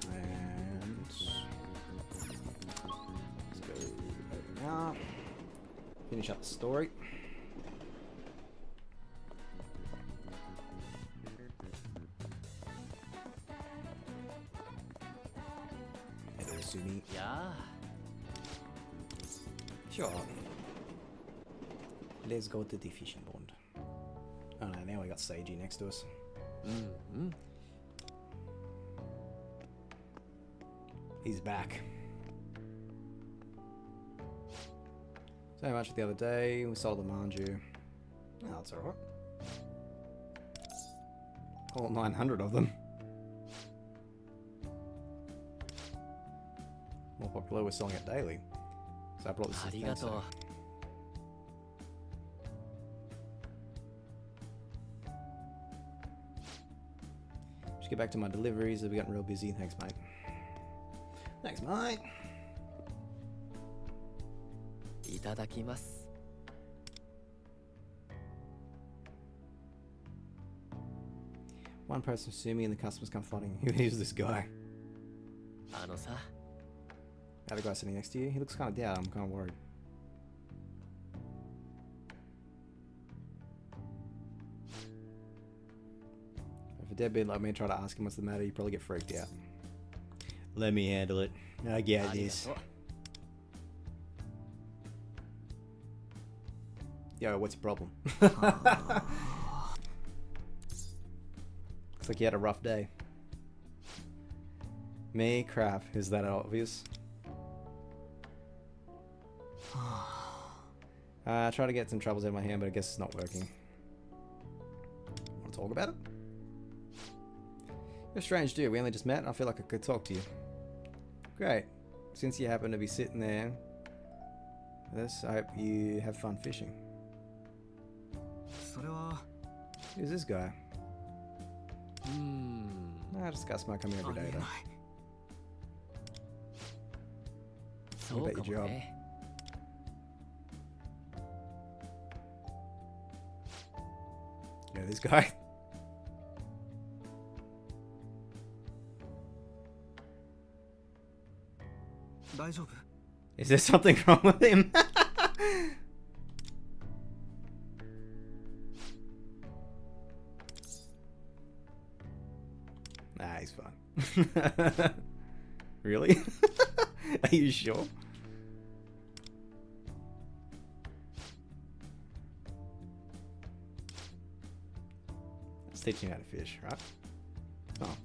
And let's go over now. Finish up the story. Hello, Sumi. いや Sure. Let's go to the fishing pond. Oh no, now we got Seiji next to us. ーうんうん He's back. So much the other day, we sold the manju. Oh, that's alright. All 900 of them. More popular, we're selling it daily. So I brought this あ as り a が thanks とう note. Just get back to my deliveries. They've gotten real busy. Thanks, mate. Thanks, mate. いただきます One person sue me and the customers come flooding. Who's this guy? あのさ That other guy sitting next to you? He looks kind of down. I'm kind of worried. If a deadbeat like me try to ask him what's the matter, you probably get freaked out. Let me handle it. I get ありが this. とう Yo, what's your problem? Looks like you had a rough day. Me? Crap. Is that obvious? I try to get some troubles out of my hand, but I guess it's not working. Want to talk about it? You're a strange dude. We only just met, and I feel like I could talk to you. Great. Since you happen to be sitting there with us, I hope you have fun fishing. それは Who's this guy? I just got smoke on me every day though. そうかもね。 You know this guy? Is there something wrong with him? Nah, he's fine. Really? Are you sure? Let's teach him how to fish, right? Oh.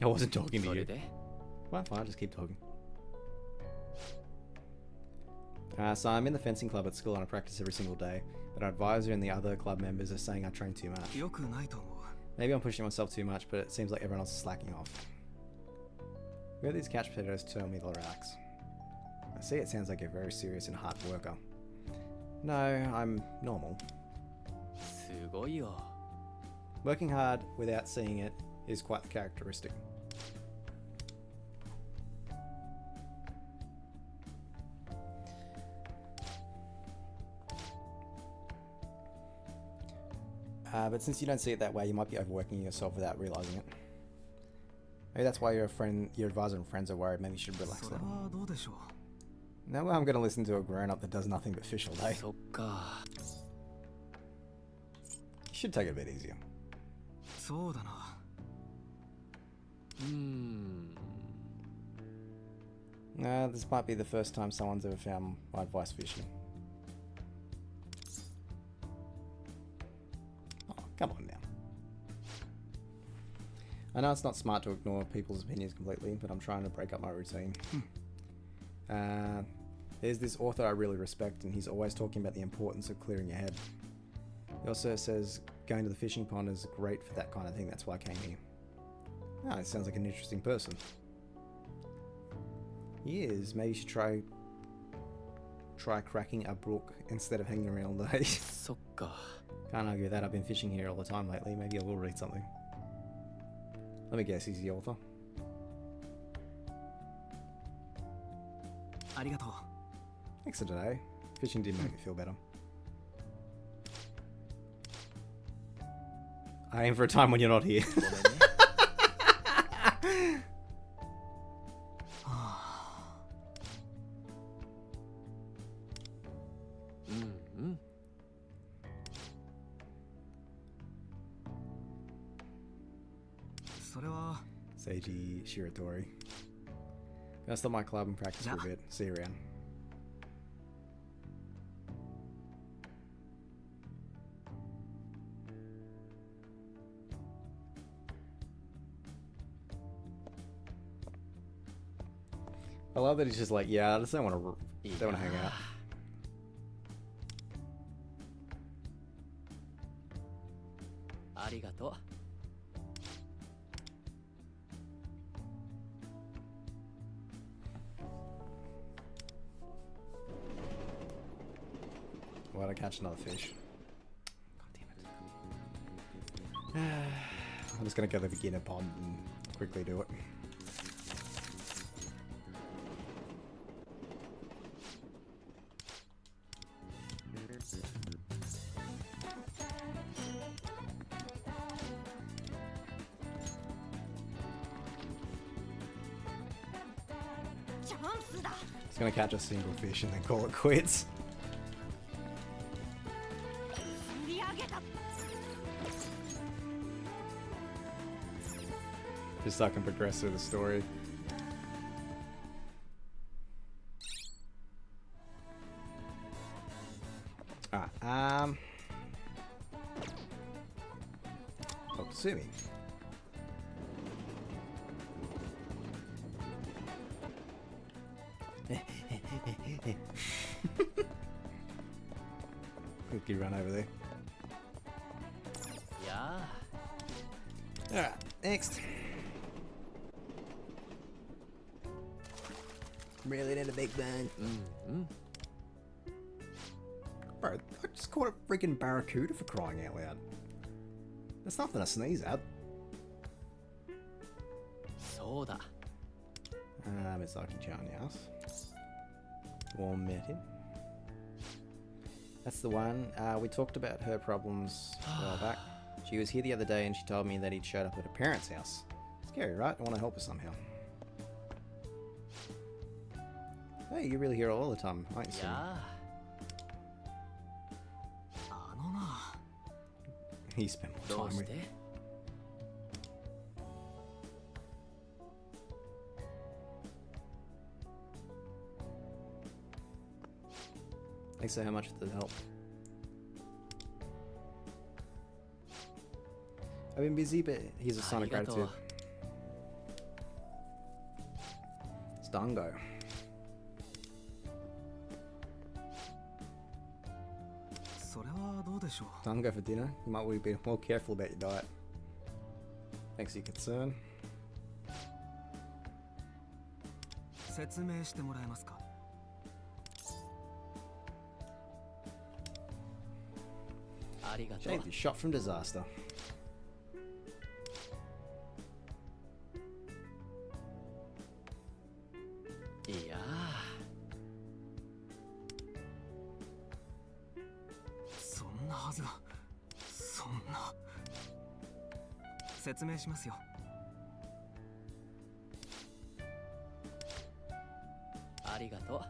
I wasn't talking to それ you. で Well, fine, I'll just keep talking. So I'm in the fencing club at school and I practice every single day, but our advisor and the other club members are saying I train too much. Maybe I'm pushing myself too much, but it seems like everyone else is slacking off. Where these couch potatoes tell me to relax. I see it sounds like you're very serious and hard worker. No, I'm normal. すごいよ。 Working hard without seeing it is quite the characteristic. But since you don't see it that way, you might be overworking yourself without realizing it. Maybe that's why your advisor and friends are worried. Maybe you should relax them. No way I'm going to listen to a grown-up that does nothing but fish all day. そっか。 You should take it a bit easier. This might be the first time someone's ever found my advice fishy. Oh, come on now. I know it's not smart to ignore people's opinions completely, but I'm trying to break up my routine. There's this author I really respect, and he's always talking about the importance of clearing your head. He also says going to the fishing pond is great for that kind of thing. That's why I came here. Oh, it sounds like an interesting person. He is. Maybe you should try cracking a brook instead of hanging around all day. そっか。 Can't argue with that. I've been fishing here all the time lately. Maybe I will read something. Let me guess, he's the author. Thanks for today. Fishing did make me feel better. I aim for a time when you're not here. ごめんね。 うんうん。 Seiji Shiratori. Gonna stop my club and practice for a bit. See you around. I love that he's just like, yeah, I just don't want to hang out. ありがとう。 Why'd I catch another fish? God damn it. I'm just gonna go to the beginner pond and quickly do it. Just gonna catch a single fish and then call it quits. Just so I can progress through the story. Alright, Otsumi. Quickly run over there. Yeah. Alright, next. Really need a big burn.うん。 Bro, I just caught a freaking barracuda for crying out loud. That's nothing to sneeze at. そうだ。 Misaki-chan, yes. Warm met him. That's the one. We talked about her problems a while back. She was here the other day and she told me that he'd showed up at her parents' house. Scary, right? I want to help her somehow. Hey, you really hear all the time, aren't you? いやあのな He spent ー、ど more う time し with. て Thanks so much for the help. I've been busy, but here's a sign of ありがと gratitude. う。 It's Dango. それはどうでしょう Dango for dinner. You might want to be more careful about your diet. Thanks for your concern. 説明してもらえますか ありがとう。 Shave, you shot from disaster. いやそんなはずがそんな説明しますよー、ありがとう。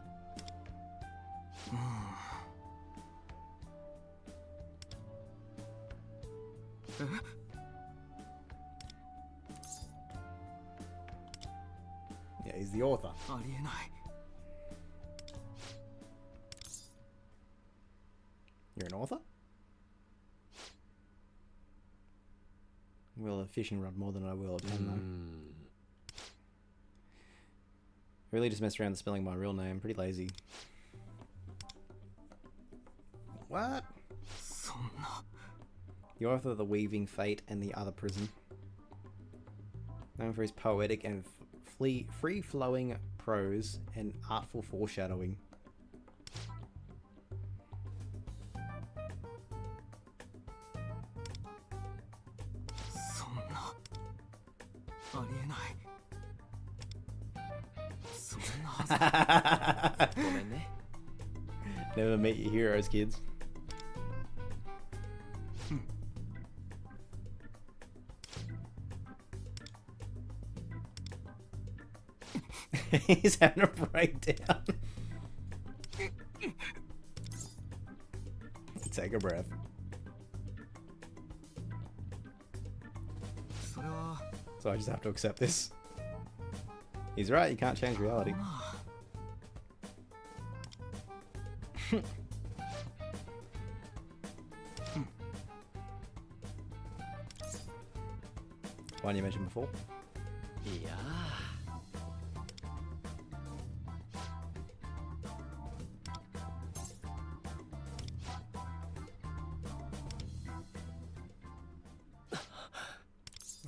Yeah, he's the author. ありえない You're an author? Will a fishing rod more than I will a pen, う though. ん。 I really just messed around with spelling my real name. Pretty lazy. What? そんな The author of The Weaving Fate and The Other Prison. Known for his poetic and free-flowing prose and artful foreshadowing. Never meet your heroes, kids. He's having a breakdown. Take a breath. それは So I just have to accept this. He's right, you can't change reality. One you mentioned before. いや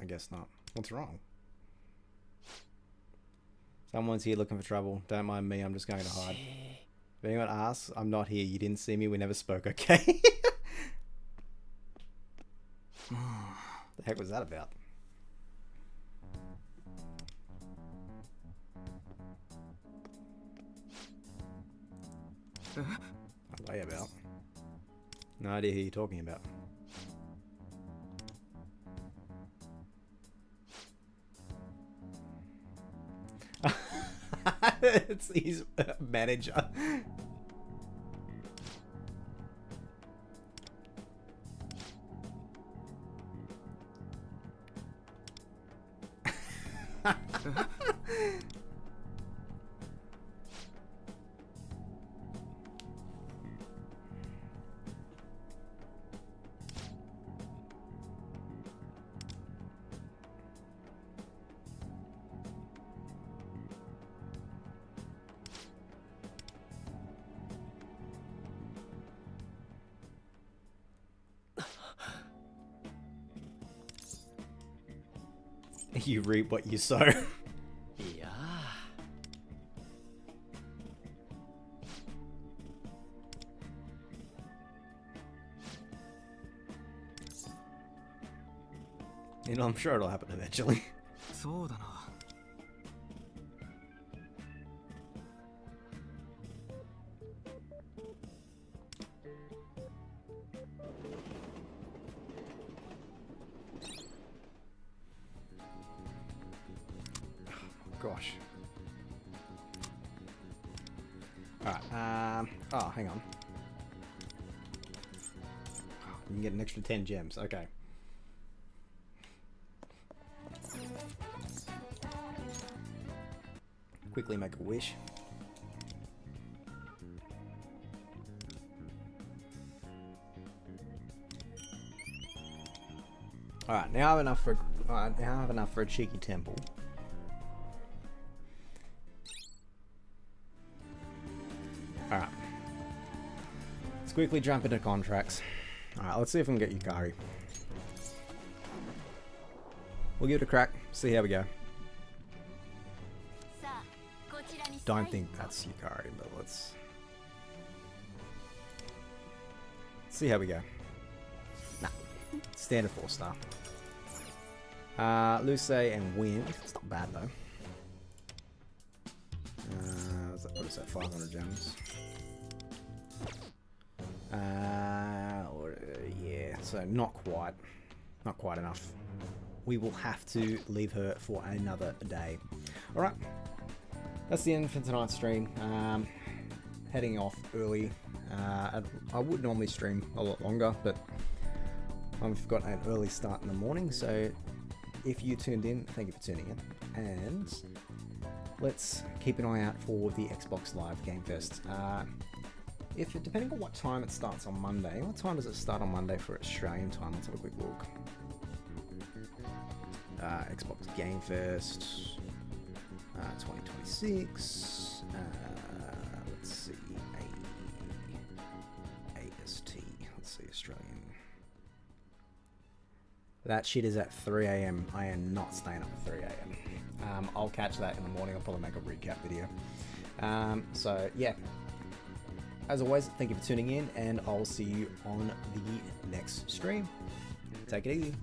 I guess not. What's wrong? Someone's here looking for trouble. Don't mind me, I'm just going to hide. If anyone asks, I'm not here. You didn't see me, we never spoke, okay? The heck was that about? What way about? No idea who you're talking about. It's his manager. You reap what you sow. いや You know, I'm sure it'll happen eventually. そうだな。 Gosh. Alright, oh, hang on. You can get an extra 10 gems, okay. Quickly make a wish. Alright, now I have enough for a cheeky temple. Alright. Let's quickly jump into contracts. Alright, let's see if we can get Yukari. We'll give it a crack, see how we go. Don't think that's Yukari, but let's see how we go. Nah. Standard 4-star. Luce and Wind. It's not bad though. What's that put us at? 500 gems. Yeah, so not quite enough. We will have to leave her for another day. Alright, that's the end for tonight's stream. Heading off early. I would normally stream a lot longer, but I've got an early start in the morning, so if you tuned in, thank you for tuning in. And let's keep an eye out for the Xbox Live Game Fest. Depending on what time it starts on Monday. What time does it start on Monday for Australian time? Let's have a quick look. Xbox Game Fest 2026. Let's see. AST. Let's see, Australian. That shit is at 3 AM. I am not staying up at 3 AM. I'll catch that in the morning. I'll probably make a recap video. So yeah. As always, thank you for tuning in, and I'll see you on the next stream. Take it easy.